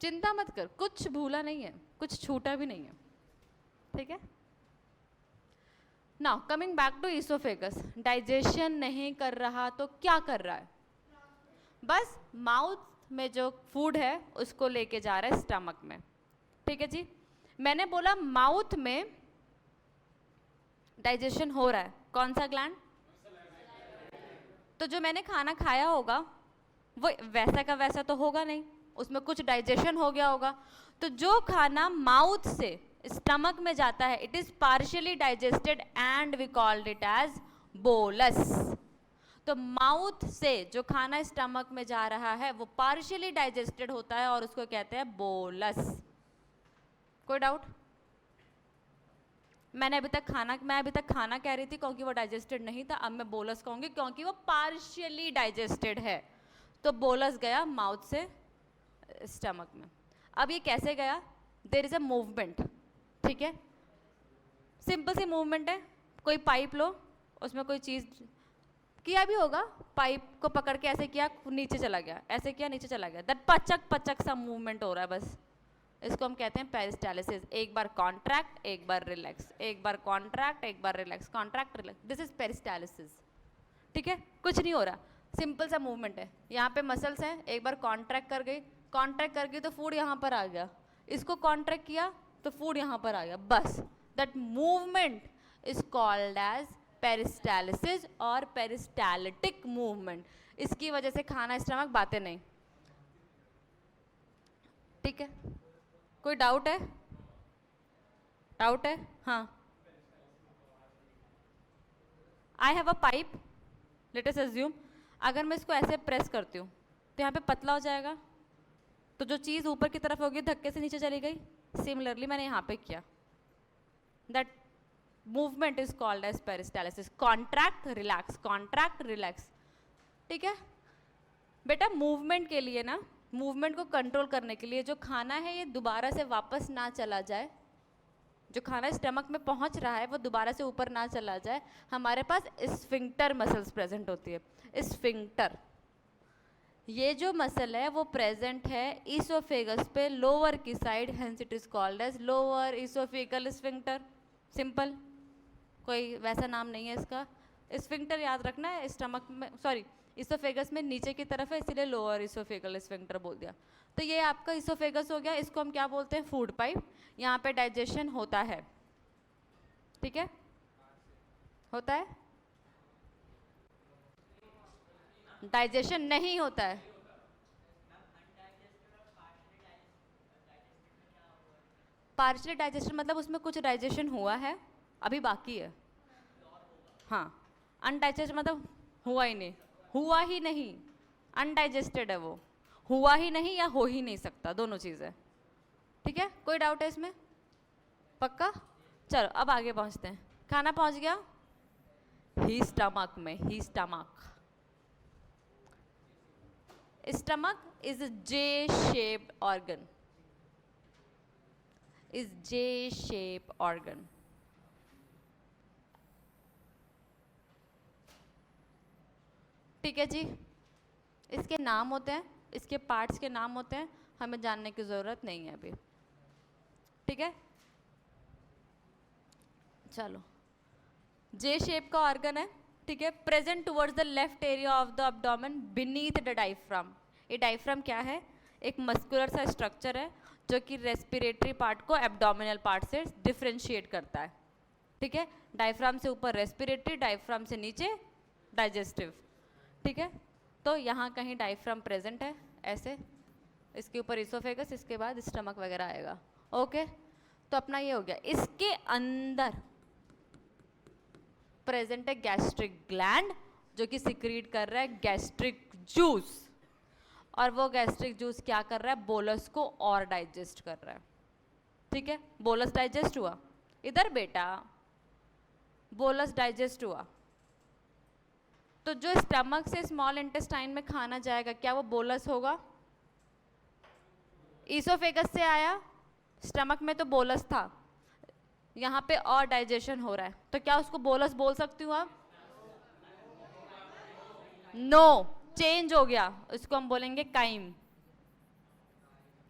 चिंता मत कर, कुछ भूला नहीं है, कुछ छूटा भी नहीं है, ठीक है। Now coming back to oesophagus, digestion नहीं कर रहा तो क्या कर रहा है? बस माउथ में जो फूड है उसको लेके जा रहा है स्टमक में, ठीक है जी। मैंने बोला माउथ में डाइजेशन हो रहा है, कौन सा ग्लैंड? तो जो मैंने खाना खाया होगा वो वैसा का वैसा तो होगा नहीं, उसमें कुछ डाइजेशन हो गया होगा। तो जो खाना माउथ से स्टमक में जाता है it is partially digested and we called it as bolus. तो माउथ से जो खाना स्टमक में जा रहा है वो पार्शियली डाइजेस्टेड होता है और उसको कहते हैं बोलस। कोई डाउट? मैं अभी तक खाना कह रही थी क्योंकि वो डाइजेस्टेड नहीं था, अब मैं बोलस कहूंगी क्योंकि वो पार्शियली डाइजेस्टेड है। तो बोलस गया माउथ से स्टमक में। अब ये कैसे गया? देयर इज अ मूवमेंट, ठीक है, सिंपल सी मूवमेंट है। कोई पाइप लो, उसमें कोई चीज़ किया भी होगा, पाइप को पकड़ के ऐसे किया, नीचे चला गया, ऐसे किया, नीचे चला गया, दैट पचक पचक सा मूवमेंट हो रहा है, बस इसको हम कहते हैं पेरिस्टालिसिस। एक बार कॉन्ट्रैक्ट, एक बार रिलैक्स, एक बार कॉन्ट्रैक्ट, एक बार relax, contract relax, this is peristalsis, ठीक है। कुछ नहीं हो रहा, सिंपल सा मूवमेंट है। यहाँ पे मसल्स हैं, एक बार कॉन्ट्रैक्ट कर गई तो फूड यहाँ पर आ गया, इसको कॉन्ट्रैक्ट किया तो फूड यहाँ पर आ गया, बस that movement is called as peristalsis और पेरिस्टालिटिक मूवमेंट। इसकी वजह से खाना स्टमक बातें नहीं, ठीक है। कोई डाउट है? हाँ, I have a pipe, let us assume, अगर मैं इसको ऐसे प्रेस करती हूँ तो यहाँ पे पतला हो जाएगा, तो जो चीज़ ऊपर की तरफ होगी धक्के से नीचे चली गई। सिमिलरली मैंने यहाँ पे किया, that movement is called as peristalsis, contract relax, contract relax, ठीक है। बेटा मूवमेंट के लिए ना मूवमेंट को कंट्रोल करने के लिए जो खाना है ये दोबारा से वापस ना चला जाए, जो खाना स्टमक में पहुंच रहा है वो दोबारा से ऊपर ना चला जाए, हमारे पास स्फिंक्टर मसल्स प्रेजेंट होती है। स्फिंक्टर, ये जो मसल है वो प्रेजेंट है ईसोफेगस पे लोअर की side, hence it is called as lower oesophageal sphincter. Simple, कोई वैसा नाम नहीं है इसका। स्फिंक्टर याद रखना है, स्टमक में, सॉरी ईसोफेगस में नीचे की तरफ है, इसीलिए लोअर ईसोफेगल स्फिंक्टर बोल दिया। तो ये आपका ईसोफेगस हो गया, इसको हम क्या बोलते हैं? Food pipe. यहाँ पे डाइजेशन होता है, ठीक है, होता है, डाइजेशन नहीं होता है। पार्शियली डाइजेशन मतलब उसमें कुछ डाइजेशन हुआ है, अभी बाकी है। हाँ, अनडाइजेस्ट मतलब हुआ ही नहीं, हुआ ही नहीं, अनडाइजेस्टेड है वो, हुआ ही नहीं या हो ही नहीं सकता, दोनों चीज़ें। ठीक है, कोई डाउट है इसमें? पक्का? चलो अब आगे पहुंचते हैं। खाना पहुंच गया ही स्टमक में, ही stomach. Stomach is J shaped organ, is J shape organ. ठीक है जी, इसके नाम होते हैं, इसके पार्ट्स के नाम होते हैं, हमें जानने की ज़रूरत नहीं है अभी। ठीक है, चलो, जे शेप का ऑर्गन है, ठीक है, present towards the left area of the abdomen beneath the diaphragm. ये डायफ्राम क्या है? एक मस्कुलर सा स्ट्रक्चर है जो कि रेस्पिरेटरी पार्ट को एब्डोमिनल पार्ट से डिफ्रेंशिएट करता है। ठीक है, डायफ्राम से ऊपर रेस्पिरेटरी, डायफ्राम से नीचे डाइजेस्टिव। ठीक है, तो यहाँ कहीं डायफ्राम प्रेजेंट है ऐसे, इसके ऊपर इसोफेगस, इसके बाद स्टमक वगैरह आएगा। ओके, तो अपना ये हो गया। इसके अंदर प्रेजेंट है गैस्ट्रिक ग्लैंड जो कि सिक्रीट कर रहा है गैस्ट्रिक जूस, और वो गैस्ट्रिक जूस क्या कर रहा है? बोलस को और डाइजेस्ट कर रहा है। ठीक है, बोलस डाइजेस्ट हुआ, इधर बेटा बोलस डाइजेस्ट हुआ, तो जो स्टमक से स्मॉल इंटेस्टाइन में खाना जाएगा क्या वो बोलस होगा? ईसोफेगस से आया, स्टमक में तो बोलस था, यहाँ पे और डाइजेशन हो रहा है, तो क्या उसको बोलस बोल सकती हूँ आप? नो, चेंज हो गया, इसको हम बोलेंगे काइम।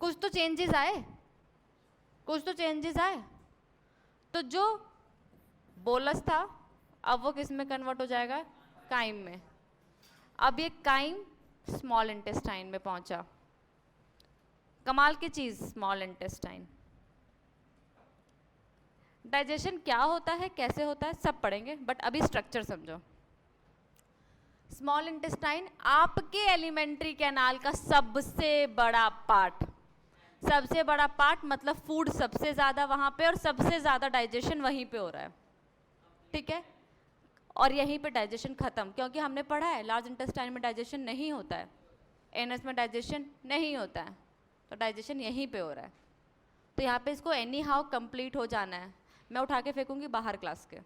कुछ तो चेंजेस आए, कुछ तो चेंजेस आए। तो जो बोलस था अब वो किस में कन्वर्ट हो जाएगा? काइम में। अब ये काइम स्मॉल इंटेस्टाइन में पहुंचा। कमाल की चीज, स्मॉल इंटेस्टाइन। डाइजेशन क्या होता है, कैसे होता है, सब पढ़ेंगे, बट अभी स्ट्रक्चर समझो। स्मॉल इंटेस्टाइन आपके एलिमेंट्री कैनाल का सबसे बड़ा पार्ट, सबसे बड़ा पार्ट मतलब फूड सबसे ज़्यादा वहाँ पे और सबसे ज़्यादा डाइजेशन वहीं पे हो रहा है। ठीक है, और यहीं पे डाइजेशन खत्म, क्योंकि हमने पढ़ा है लार्ज इंटेस्टाइन में डाइजेशन नहीं होता है, एनएस में डाइजेशन नहीं होता है, तो डाइजेशन यहीं पे हो रहा है। तो यहाँ पे इसको एनी हाउ कंप्लीट हो जाना है। मैं उठा के फेंकूंगी बाहर क्लास के।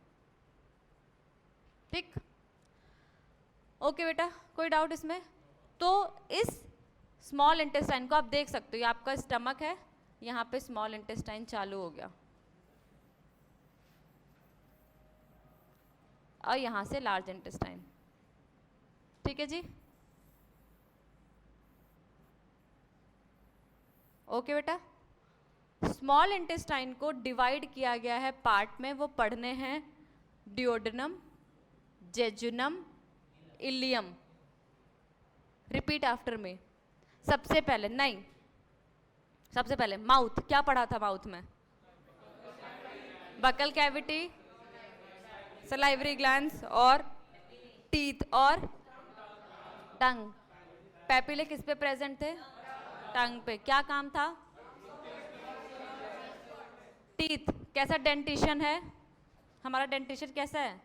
ठीक, ओके बेटा, कोई डाउट इसमें? तो इस स्मॉल इंटेस्टाइन को आप देख सकते हो, ये आपका स्टमक है, यहाँ पे स्मॉल इंटेस्टाइन चालू हो गया और यहाँ से लार्ज इंटेस्टाइन। ठीक है जी, ओके बेटा। स्मॉल इंटेस्टाइन को डिवाइड किया गया है पार्ट में, वो पढ़ने हैं duodenum, jejunum, ileum. Repeat after me. सबसे पहले, नहीं, सबसे पहले माउथ। क्या पढ़ा था माउथ में? बकल कैविटी, सलाइवरी ग्लैंड्स और टीथ और टंग। पैपिले किस पे प्रेजेंट थे? टंग पे। क्या काम था? टीथ। कैसा डेंटिशन है हमारा? डेंटिशन कैसा है?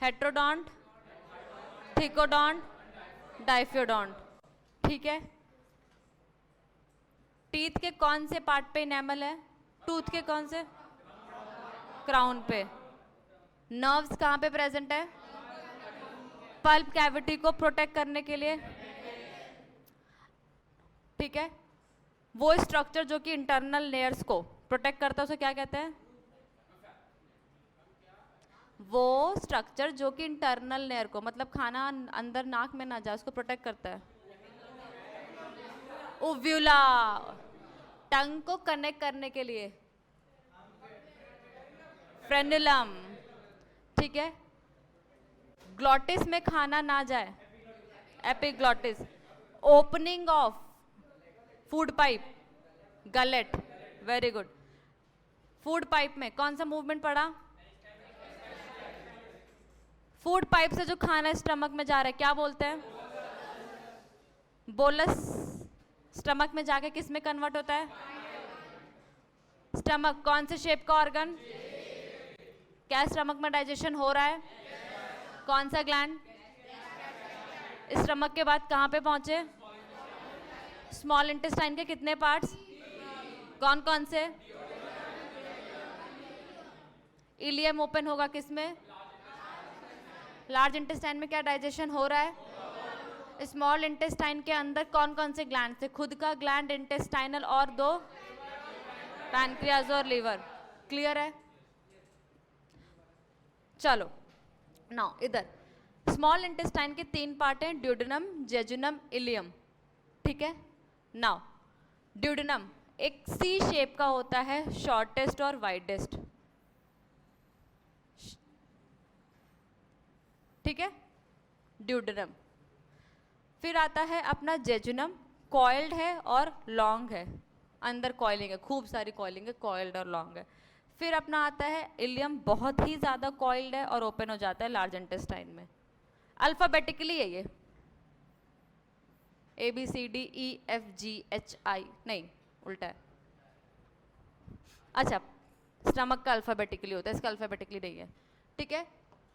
हेट्रोडोंट, थिकोडोंट, डाइफियोडोंट। ठीक है, टीथ के कौन से पार्ट पे इनेमल है? टूथ के कौन से? क्राउन पे। नर्व्स कहाँ पे प्रेजेंट है? पल्प कैविटी को प्रोटेक्ट करने के लिए ठीक है, वो स्ट्रक्चर जो कि इंटरनल लेयर्स को प्रोटेक्ट करता है उसे क्या कहते हैं? वो स्ट्रक्चर जो कि इंटरनल लेयर को, मतलब खाना अंदर नाक में ना जाए, उसको प्रोटेक्ट करता है। उव्यूला, टंग को कनेक्ट करने के लिए फ्रेनुलम, ठीक है। ग्लॉटिस में खाना ना जाए, epiglottis. Opening of food pipe, gullet, very good. Food pipe में कौन सा मूवमेंट पड़ा? फूड पाइप से जो खाना स्टमक में जा रहा है क्या बोलते हैं? बोलस। स्टमक में जाके किस में कन्वर्ट होता है? स्टमक कौन से शेप का ऑर्गन? क्या स्टमक में डाइजेशन हो रहा है? कौन सा ग्लैंड? स्टमक के बाद कहाँ पे पहुंचे? स्मॉल इंटेस्टाइन के कितने पार्ट्स? कौन कौन से? इलियम ओपन होगा किसमें? लार्ज इंटेस्टाइन में क्या डाइजेशन हो रहा है? स्मॉल इंटेस्टाइन के अंदर कौन कौन से ग्लैंड थे? खुद का ग्लैंड, इंटेस्टाइनल और दो पैनक्रियाज और लीवर। क्लियर है? चलो नाउ इधर स्मॉल इंटेस्टाइन के 3 पार्ट हैं, ड्यूडेनम, जेजुनम, इलियम, ठीक है। नाउ ड्यूडेनम एक सी शेप का होता है, शॉर्टेस्ट और वाइडेस्ट, ठीक है, ड्यूडेनम। फिर आता है अपना जेजुनम, कॉइल्ड है और लॉन्ग है, अंदर कॉइलिंग है, खूब सारी कॉइलिंग है, कॉइल्ड और लॉन्ग है। फिर अपना आता है इलियम, बहुत ही ज़्यादा कॉइल्ड है और ओपन हो जाता है लार्ज इंटेस्टाइन में। अल्फ़ाबेटिकली है ये, ABCDEFGHI, नहीं उल्टा है। अच्छा, स्टमक का अल्फ़ाबेटिकली होता है, इसका अल्फ़ाबेटिकली नहीं है, ठीक है।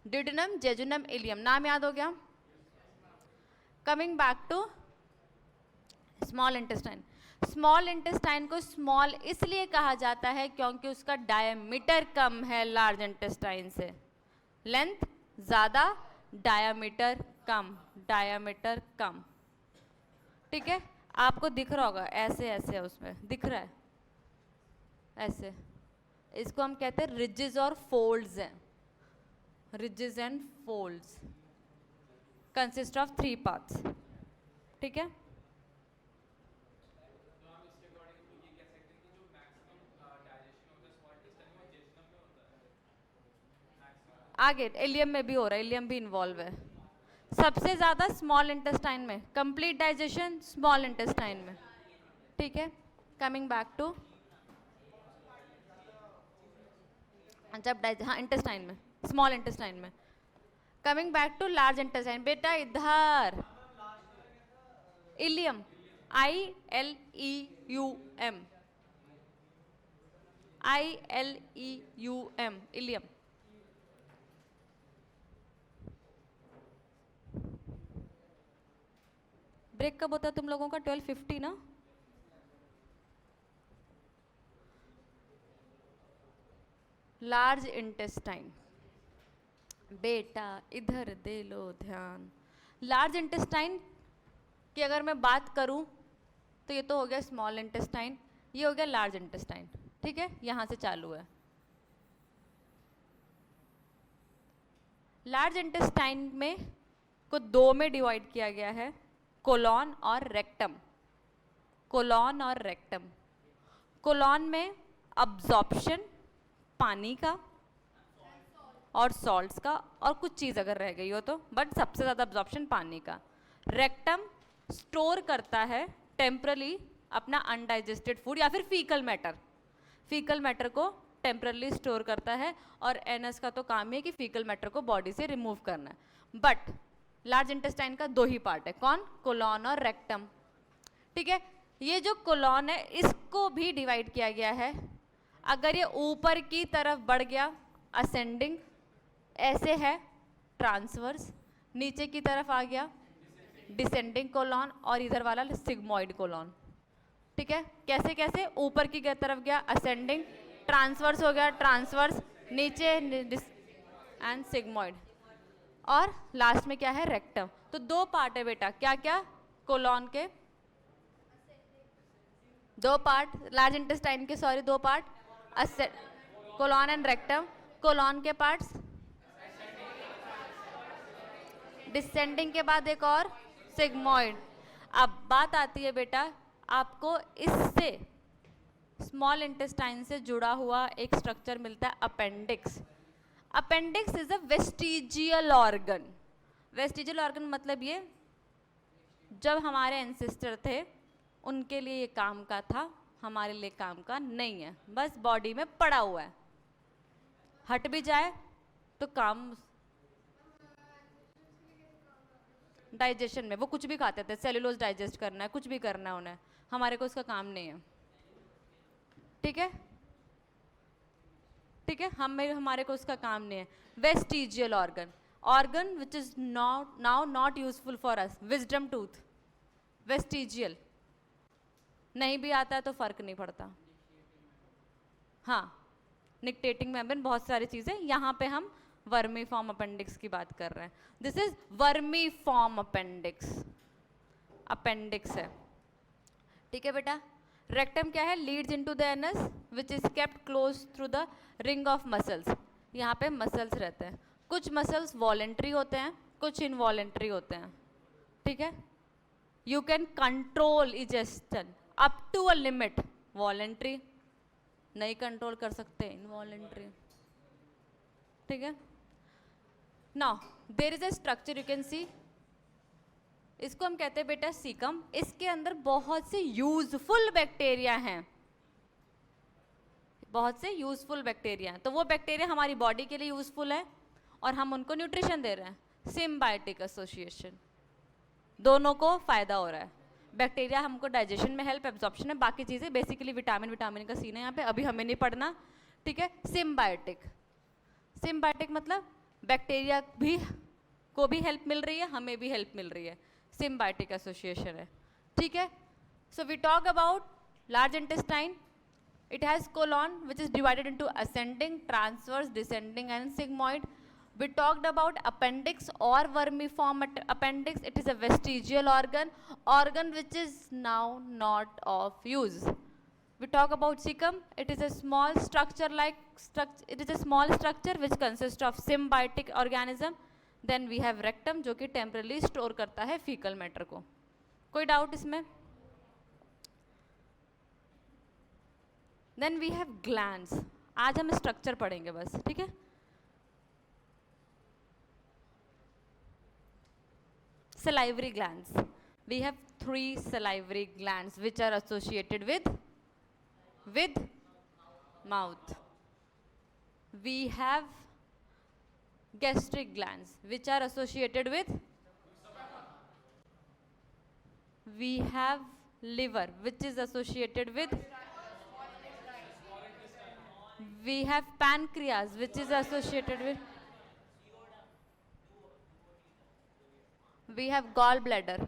ड्यूडेनम, जेजुनम, इलियम, नाम याद हो गया। Coming back to small intestine. Small intestine को स्मॉल इसलिए कहा जाता है क्योंकि उसका डायमीटर कम है लार्ज इंटेस्टाइन से, लेंथ ज़्यादा, डायमीटर कम, डायमीटर कम, ठीक है। आपको दिख रहा होगा ऐसे ऐसे है, उसमें दिख रहा है ऐसे, इसको हम कहते हैं रिजेस और फोल्ड्स हैं, ridges and folds, consist of 3 parts, ठीक है। आगे इलियम में भी हो रहा है, इलियम भी इन्वॉल्व है। सबसे ज़्यादा स्मॉल इंटेस्टाइन में, कंप्लीट डाइजेशन स्मॉल इंटेस्टाइन में, ठीक है। कमिंग बैक टू जब हाँ इंटेस्टाइन में, स्मॉल इंटेस्टाइन में। Coming back to large intestine, बेटा इधर ileum, ILEUM, ILEUM, ileum. Break कब होता है तुम लोगों का? 12:50 ना? लार्ज इंटेस्टाइन, बेटा इधर दे लो ध्यान। लार्ज इंटेस्टाइन की अगर मैं बात करूं तो ये तो हो गया स्मॉल इंटेस्टाइन, ये हो गया लार्ज इंटेस्टाइन, ठीक है, यहां से चालू है। लार्ज इंटेस्टाइन में को 2 में डिवाइड किया गया है, कोलॉन और रेक्टम, कोलॉन और रेक्टम। कोलॉन में अब्जॉर्प्शन पानी का और सॉल्ट्स का और कुछ चीज़ अगर रह गई हो तो, बट सबसे ज़्यादा अब्जॉर्प्शन पानी का। रेक्टम स्टोर करता है टेम्परली अपना अनडाइजेस्टेड फूड या फिर फीकल मैटर, फीकल मैटर को टेम्परली स्टोर करता है, और एनस का तो काम है कि फीकल मैटर को बॉडी से रिमूव करना है। बट लार्ज इंटेस्टाइन का 2 ही पार्ट है, कौन? कोलॉन और रेक्टम, ठीक है। ये जो कोलॉन है इसको भी डिवाइड किया गया है, अगर ये ऊपर की तरफ बढ़ गया असेंडिंग, ऐसे है ट्रांसवर्स, नीचे की तरफ आ गया डिसेंडिंग कोलॉन, और इधर वाला सिग्मोइड कोलॉन, ठीक है। कैसे कैसे? ऊपर की तरफ गया असेंडिंग, ट्रांसवर्स हो गया ट्रांसवर्स, नीचे एंड सिग्मोइड, और लास्ट में क्या है? रेक्टम। तो 2 पार्ट है बेटा, क्या क्या? कोलॉन के दो पार्ट लार्ज इंटेस्टाइन के, सॉरी दो part, colon and rectum. Colon के पार्ट्स डिसेंडिंग के बाद एक और सिग्मॉइड। अब बात आती है बेटा, आपको इससे स्मॉल इंटेस्टाइन से जुड़ा हुआ एक स्ट्रक्चर मिलता है appendix. Appendix is a vestigial organ. Vestigial organ मतलब ये, जब हमारे एंसेस्टर थे उनके लिए ये काम का था, हमारे लिए काम का नहीं है, बस बॉडी में पड़ा हुआ है, हट भी जाए तो काम डाइजेशन में, वो कुछ भी खाते थे, सेलुलोज डाइजेस्ट करना है, कुछ भी करना है उन्हें, हमारे को उसका काम नहीं है। ठीक है, ठीक है, हमारे को उसका काम नहीं है। Vestigial organ, organ which is now not useful for us. Wisdom tooth vestigial, नहीं भी आता है तो फर्क नहीं पड़ता। हाँ, निक्टेटिंग मेम्ब्रेन, बहुत सारी चीजें। यहाँ पे हम वर्मी फॉर्म अपेंडिक्स की बात कर रहे हैं। This is vermi form appendix, appendix है। ठीक है बेटा, रेक्टम क्या है? Leeds into the anus which is kept close through the ring of muscles. यहाँ पे मसल्स रहते हैं, कुछ मसल्स वॉलेंट्री होते हैं, कुछ इनवॉलेंट्री होते हैं। ठीक है, you can control egestion up to a limit, voluntary नहीं कंट्रोल कर सकते, इनवॉलेंट्री। ठीक है, now there is a structure you can see, इसको हम कहते हैं बेटा सीकम। इसके अंदर बहुत से यूजफुल बैक्टीरिया हैं, बहुत से यूजफुल बैक्टीरिया हैं। तो वो बैक्टीरिया हमारी बॉडी के लिए यूजफुल है और हम उनको न्यूट्रिशन दे रहे हैं। सिम्बायोटिक एसोसिएशन, दोनों को फायदा हो रहा है। बैक्टीरिया हमको डाइजेशन में हेल्प, एब्जॉर्प्शन में, बाकी चीज़ें बेसिकली विटामिन, विटामिन का सीन है यहाँ पे, अभी हमें नहीं पढ़ना। ठीक है, सिम्बायोटिक, सिम्बायोटिक मतलब बैक्टीरिया भी को भी हेल्प मिल रही है, हमें भी हेल्प मिल रही है, सिम्बायोटिक एसोसिएशन है। ठीक है, so we talk about large intestine, it has colon which is divided into ascending, transverse, descending and sigmoid. We talked about appendix or vermiform appendix. It is a vestigial organ which is now not of use. We talk about cecum. It is a small structure it is a small structure which consists of symbiotic organism. Then we have rectum जो कि temporarily store करता है fecal matter को। कोई doubt इसमें? Then we have glands. आज हम स्ट्रक्चर पढ़ेंगे बस, ठीक है। Salivary glands. We have 3 salivary glands which are associated with mouth. We have gastric glands which are associated with, we have liver which is associated with, we have pancreas which is associated with, we have gallbladder,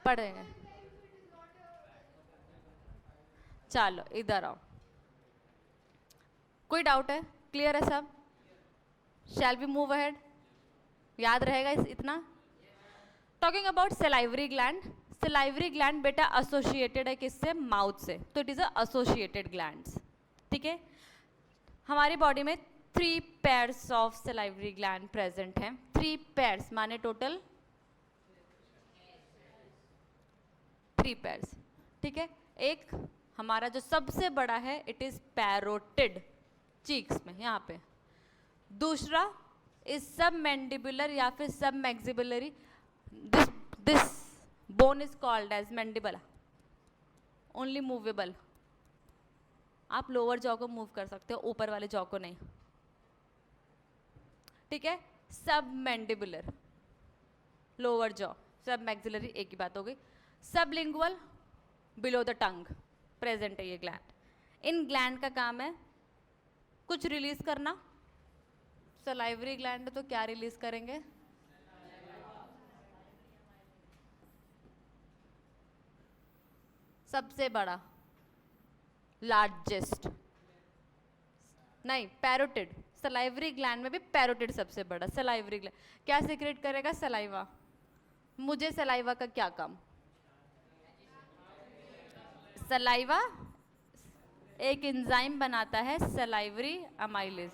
पढ़ेंगे। चलो इधर आओ, कोई डाउट है? क्लियर है सब? Shall we move ahead? याद रहेगा इतना? Talking about salivary gland, salivary gland बेटा एसोसिएटेड है किससे? माउथ से, तो इट इज एसोसिएटेड ग्लैंड्स। ठीक है, हमारी बॉडी में 3 pairs of salivary gland present हैं। 3 पेयर्स माने टोटल 3 पेयर्स। ठीक है, एक हमारा जो सबसे बड़ा है इट इज पैरोटिड, चीक्स में यहाँ पे। दूसरा इज सब मैंडिबुलर या फिर सब मैक्सिबुलरी, this bone is called as mandibular, only movable। आप लोअर जॉ को मूव कर सकते हो, ऊपर वाले जॉ को नहीं। ठीक है, सब मैंडिबुलर लोअर जॉ, सब मैक्सिलरी एक ही बात हो गई। सब lingual below the tongue present है ये ग्लैंड। इन ग्लैंड का काम है कुछ रिलीज करना। सलाइवरी ग्लैंड तो क्या रिलीज करेंगे? सबसे बड़ा, लार्जेस्ट नहीं, पैरोटिड सलाइवरी ग्लैंड में भी पैरोटिड सबसे बड़ा। सलाइवरी ग्लैंड क्या सीक्रेट करेगा? सलाइवा। मुझे सलाइवा का क्या काम? सलाइवा एक एंजाइम बनाता है, सलाइवरी अमाइलेज।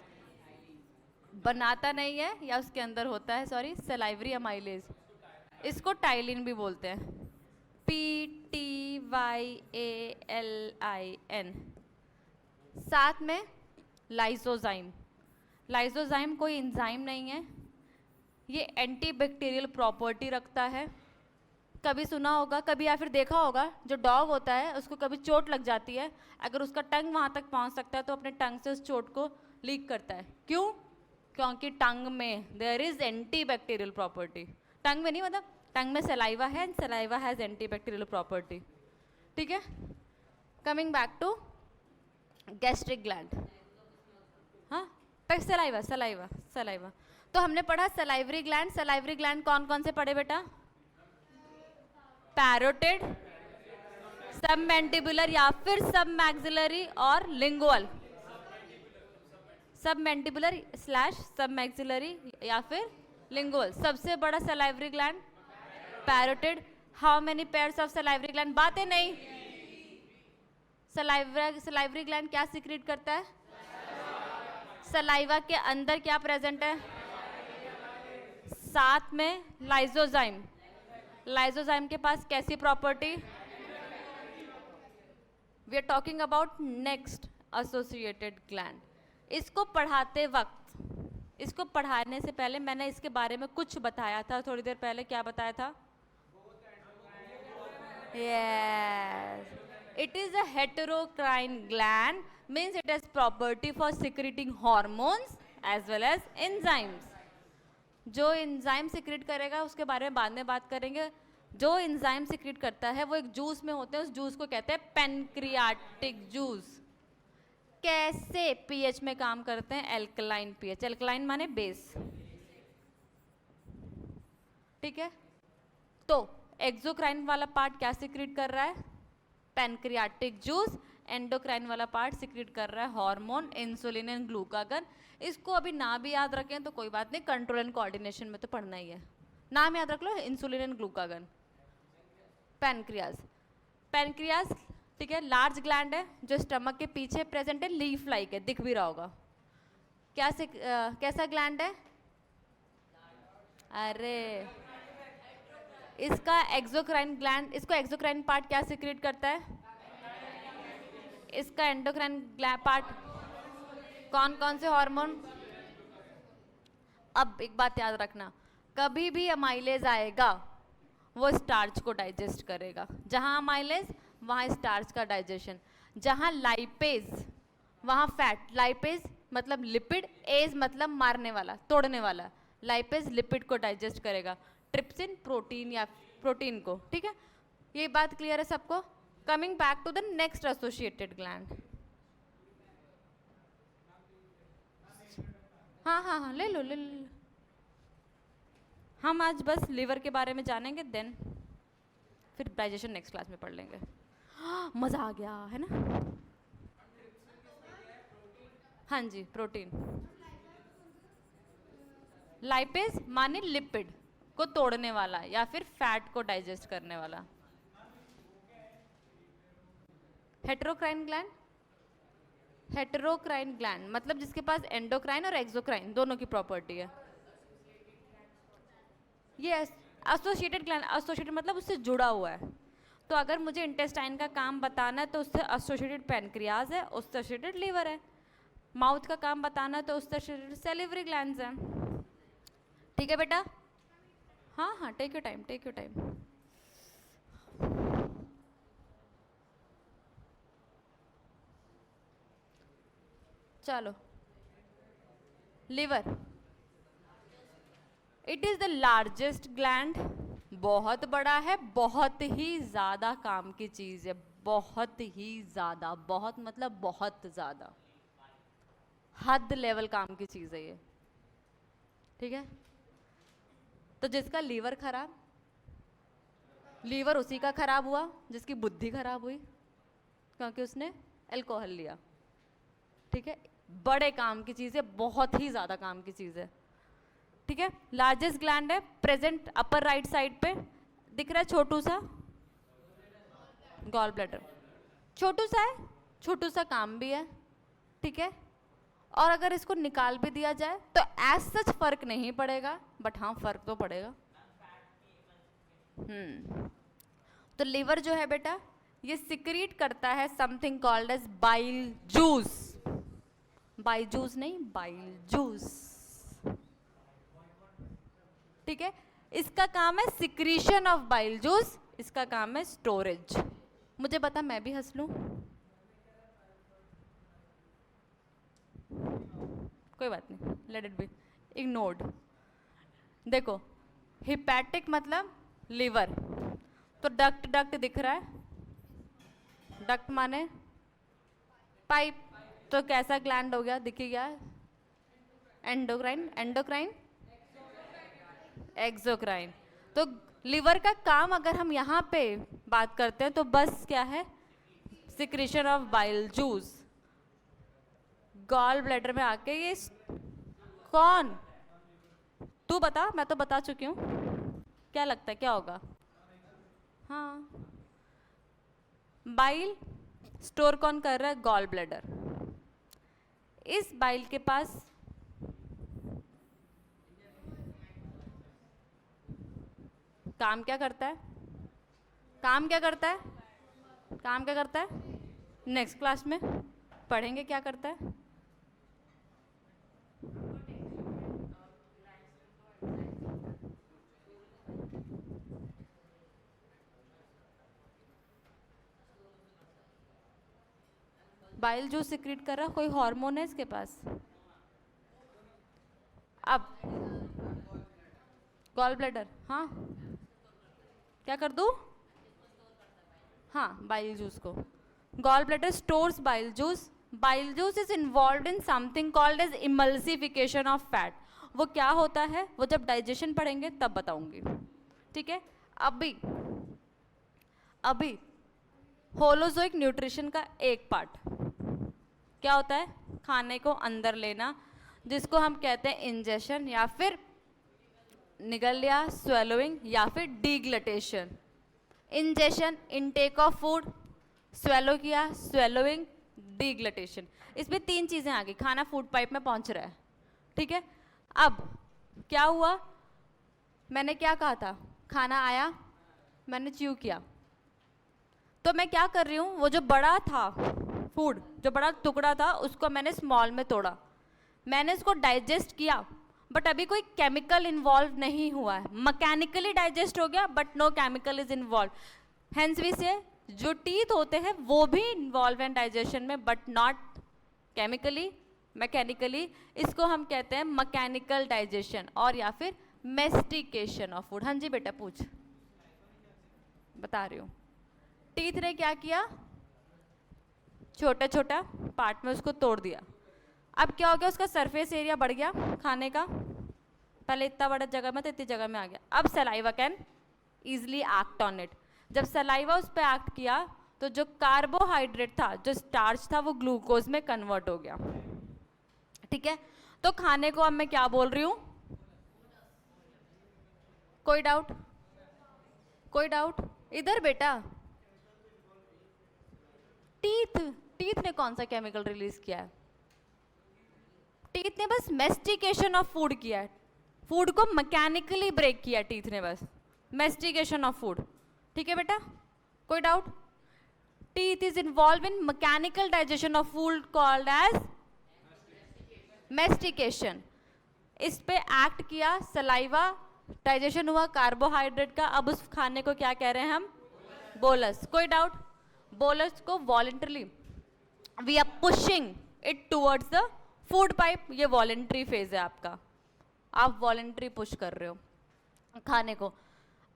बनाता नहीं है या उसके अंदर होता है, सॉरी, सलाइवरी अमाइलेज। इसको टाइलिन भी बोलते हैं, PTYALIN। साथ में लाइसोजाइम। लाइसोजाइम कोई एंजाइम नहीं है, ये एंटीबैक्टीरियल प्रॉपर्टी रखता है। कभी सुना होगा, कभी या फिर देखा होगा, जो डॉग होता है उसको कभी चोट लग जाती है, अगर उसका टंग वहाँ तक पहुँच सकता है तो अपने टंग से उस चोट को लीक करता है। क्यों? क्योंकि टंग में देयर इज एंटीबैक्टीरियल प्रॉपर्टी। टंग में नहीं, मतलब टंग में सलाइवा है, सलाइवा हैज एंटीबैक्टीरियल प्रॉपर्टी। ठीक है, coming back to gastric gland. हाँ, पर सलाइवा सलाइवा सलाइवा तो हमने पढ़ा सलाइवरी ग्लैंड। सलाइवरी ग्लैंड कौन कौन से पढ़े बेटा? पैरोटिड, सब मैंडिबुलर या फिर सब मैक्सिलरी और लिंगुअल। सब मैंडिबुलर स्लैश सब मैक्सिलरी या फिर लिंगुअल। सबसे बड़ा salivary gland parotid. How many pairs of salivary gland? बातें नहीं। सलाइवरी ग्लैंड क्या सीक्रेट करता है? सलाइवा के अंदर क्या प्रेजेंट है? साथ में लाइसोजाइम। लाइसोजाइम के पास कैसी property? We are talking about next associated gland. इसको पढ़ाते वक्त, इसको पढ़ाने से पहले मैंने इसके बारे में कुछ बताया था थोड़ी देर पहले। क्या बताया था? Yes, it is a heterocrine gland, means it has property for secreting hormones as well as enzymes. जो एंजाइम सिक्रेट करेगा उसके बारे में बाद में बात करेंगे। जो एंजाइम सिक्रेट करता है वो एक जूस में होते हैं, उस जूस को कहते हैं पेनक्रियाटिक जूस। कैसे पीएच में काम करते हैं? Alkaline pH. एल्कलाइन माने बेस। ठीक है, तो एक्सोक्राइन वाला पार्ट क्या सिक्रेट कर रहा है? Pancreatic juice. एंडोक्राइन वाला पार्ट सिक्रेट कर रहा है हार्मोन, इंसुलिन एंड ग्लूकागन। इसको अभी ना भी याद रखें तो कोई बात नहीं, कंट्रोल एंड कोऑर्डिनेशन में तो पढ़ना ही है। नाम याद रख लो, insulin and glucagon. Pancreas, pancreas ठीक है, लार्ज ग्लैंड है जो स्टमक के पीछे प्रेजेंट है, लीफ लाइक है, दिख भी रहा होगा। क्या कैसा ग्लैंड है? अरे इसका एक्सोक्राइन ग्लैंड, इसको एक्सोक्राइन पार्ट क्या सिक्रेट करता है? इसका एंडोक्राइन पार्ट कौन कौन से हार्मोन? अब एक बात याद रखना, कभी भी अमाइलेज आएगा वो स्टार्च को डाइजेस्ट करेगा। जहां अमाइलेज वहां स्टार्च का डाइजेशन, जहां लाइपेज वहां फैट। लाइपेज मतलब लिपिड, एज मतलब मारने वाला, तोड़ने वाला। लाइपेज लिपिड को डाइजेस्ट करेगा, ट्रिप्सिन प्रोटीन या प्रोटीन को। ठीक है, ये बात क्लियर है सबको? Coming back to the next associated gland. हाँ हाँ हाँ, ले लो ले लो। हम आज बस लिवर के बारे में जानेंगे, देन फिर डाइजेशन नेक्स्ट क्लास में पढ़ लेंगे। मज़ा आ गया है ना? हाँ जी, प्रोटीन। लाइपेज माने लिपिड को तोड़ने वाला या फिर फैट को डाइजेस्ट करने वाला। हेटेरोक्राइन ग्लैंड, हेटेरोक्राइन ग्लैंड मतलब जिसके पास एंडोक्राइन और एक्सोक्राइन दोनों की प्रॉपर्टी है। ये एसोसिएटेड ग्लैंड, एसोसिएटेड मतलब उससे जुड़ा हुआ है। तो अगर मुझे इंटेस्टाइन का काम बताना है तो उससे एसोसिएटेड पैनक्रियाज है, उससे एसोसिएटेड लीवर है। माउथ का काम बताना है तो उससे एसोसिएटेड सैलिवरी ग्लैंड्स हैं। ठीक है बेटा? हाँ हाँ, take your time, take your time. चलो, liver, it is the largest gland. बहुत बड़ा है, बहुत ही ज़्यादा काम की चीज़ है, बहुत ही ज़्यादा। बहुत मतलब बहुत ज़्यादा, हद लेवल काम की चीज़ है ये। ठीक है, तो जिसका लीवर खराब, लीवर उसी का खराब हुआ जिसकी बुद्धि खराब हुई, क्योंकि उसने अल्कोहल लिया। ठीक है, बड़े काम की चीज़ है, बहुत ही ज़्यादा काम की चीज़ है, ठीक है। लार्जेस्ट ग्लैंड है, प्रेजेंट अपर राइट साइड पे, दिख रहा है छोटू सा, गॉल ब्लैडर, छोटू सा है, छोटू सा काम भी है, ठीक है। और अगर इसको निकाल भी दिया जाए तो एज सच फर्क नहीं पड़ेगा, बट हाँ फर्क तो पड़ेगा। तो लिवर जो है बेटा, ये सिक्रीट करता है something called as bile juice, bile juice नहीं, बाइल जूस, ठीक है। इसका काम है सिक्रीशन ऑफ बाइल जूस, इसका काम है स्टोरेज। मुझे बता, मैं भी हंस लूं, कोई बात नहीं, लेट इट बी, इग्नोर्ड। देखो, हिपैटिक मतलब लिवर, तो डक्ट, डक्ट दिख रहा है, डक्ट माने पाइप, तो कैसा ग्लैंड हो गया, दिख गया, एंडोक्राइन, एंडोक्राइन, एक्सोक्राइन। तो लिवर का काम अगर हम यहाँ पे बात करते हैं तो बस क्या है, secretion of bile juice. Gall bladder में आके ये कौन, तू बता, मैं तो बता चुकी हूँ, क्या लगता है क्या होगा? हाँ, बाइल स्टोर कौन कर रहा है? Gall bladder. इस बाइल के पास काम क्या करता है, काम क्या करता है, काम क्या करता है, नेक्स्ट क्लास में पढ़ेंगे क्या करता है। बाइल जूस सिक्रीट कर रहा, कोई हार्मोन है इसके पास? अब गॉल ब्लैडर, हाँ क्या कर दूँ? हाँ, बाइल जूस को gall bladder stores bile juice. Bile juice is involved in something called as emulsification of fat. वो क्या होता है वो जब डाइजेशन पढ़ेंगे तब बताऊंगी, ठीक है। अभी होलोजोइक न्यूट्रिशन का एक पार्ट क्या होता है, खाने को अंदर लेना, जिसको हम कहते हैं इंजेशन या फिर निगल लिया, स्वेलोइंग या फिर deglutition. Ingestion, intake of food, swallow किया, स्वेलोइंग, डीग्लटेशन। इसमें तीन चीजें आ गई, खाना फूड पाइप में पहुंच रहा है, ठीक है। अब क्या हुआ, मैंने क्या कहा था, खाना आया, मैंने च्यू किया, तो मैं क्या कर रही हूँ, वो जो बड़ा था फूड, जो बड़ा टुकड़ा था उसको मैंने स्मॉल में तोड़ा, मैंने इसको डाइजेस्ट किया, बट अभी कोई केमिकल इन्वॉल्व नहीं हुआ है, मैकेनिकली डाइजेस्ट हो गया but no chemical is involve. Hence we say जो टीथ होते हैं वो भी इन्वॉल्व हैं डाइजेशन में बट नॉट केमिकली, मैकेनिकली। इसको हम कहते हैं मैकेनिकल डाइजेशन और या फिर मेस्टिकेशन ऑफ फूड। हाँ जी बेटा पूछ, बता रही हूँ। टीथ ने क्या किया, छोटा छोटा पार्ट में उसको तोड़ दिया, अब क्या हो गया, उसका सरफेस एरिया बढ़ गया खाने का, पहले इतना बड़ा जगह में तो इतनी जगह में आ गया। अब saliva can easily act on it, जब सलाइवा उस पर एक्ट किया तो जो कार्बोहाइड्रेट था, जो स्टार्च था, वो ग्लूकोज में कन्वर्ट हो गया, ठीक है। तो खाने को अब मैं क्या बोल रही हूँ, कोई डाउट, कोई डाउट? इधर बेटा, टीथ, टीथ ने कौन सा केमिकल रिलीज किया है? टीथ ने बस मेस्टिकेशन ऑफ फूड किया है, फूड को मैकेनिकली ब्रेक किया टीथ ने, बस मेस्टिकेशन ऑफ फूड, ठीक है बेटा, कोई doubt? Teeth is involve in mechanical digestion of food called as mastication. इस पे एक्ट किया सलाइवा, डाइजेशन हुआ कार्बोहाइड्रेट का, अब उस खाने को क्या कह रहे हैं हम? बोलस। कोई डाउट? बोलस को voluntarily we are pushing it towards the food pipe, ये वॉलेंट्री फेज है आपका, आप वॉलेंट्री पुश कर रहे हो खाने को।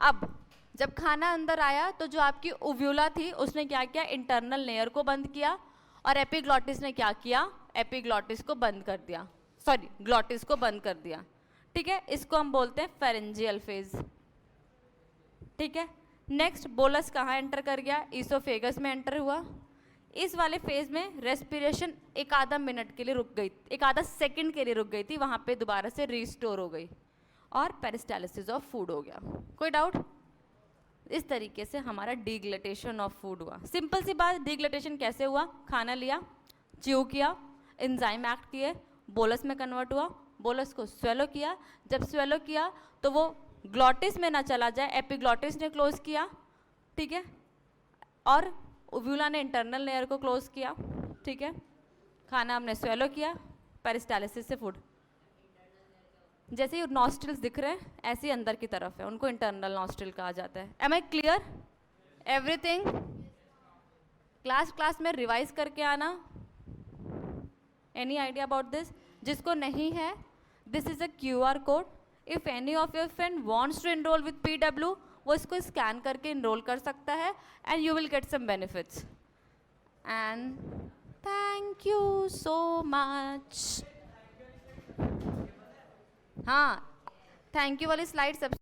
अब जब खाना अंदर आया तो जो आपकी उव्यूला थी उसने क्या किया, इंटरनल लेयर को बंद किया, और एपिग्लॉटिस ने क्या किया, एपिग्लॉटिस को बंद कर दिया, सॉरी ग्लॉटिस को बंद कर दिया, ठीक है। इसको हम बोलते हैं फेरेंजियल फेज, ठीक है। नेक्स्ट बोलस कहाँ एंटर कर गया, ईसोफेगस में एंटर हुआ, इस वाले फेज में रेस्पिरेशन एक आधा मिनट के लिए रुक गई, एक आधा सेकंड के लिए रुक गई थी, वहां पे दोबारा से रिस्टोर हो गई और पेरिस्टालिसिस ऑफ फूड हो गया। कोई डाउट? इस तरीके से हमारा डिग्लटेशन ऑफ फूड हुआ। सिंपल सी बात, डिग्लटेशन कैसे हुआ? खाना लिया, च्यू किया, एंजाइम एक्ट किए, बोलस में कन्वर्ट हुआ, बोलस को स्वेलो किया, जब स्वेलो किया तो वो ग्लॉटिस में ना चला जाए, एपिग्लॉटिस ने क्लोज किया, ठीक है, और ओव्यूला ने इंटरनल लेयर को क्लोज किया, ठीक है। खाना हमने स्वेलो किया, पेरिस्टालिसिस से फूड, जैसे ही नॉस्ट्रिल्स दिख रहे हैं ऐसे ही अंदर की तरफ है, उनको इंटरनल नॉस्ट्रिल कहा जाता है। Am I clear? Everything class में रिवाइज करके आना। Any idea about this? जिसको नहीं है, this is a QR code. If any of your friend wants to enrol with PW, वो इसको स्कैन करके एनरोल कर सकता है and you will get some benefits. And thank you so much. हाँ, थैंक यू वाली स्लाइड सब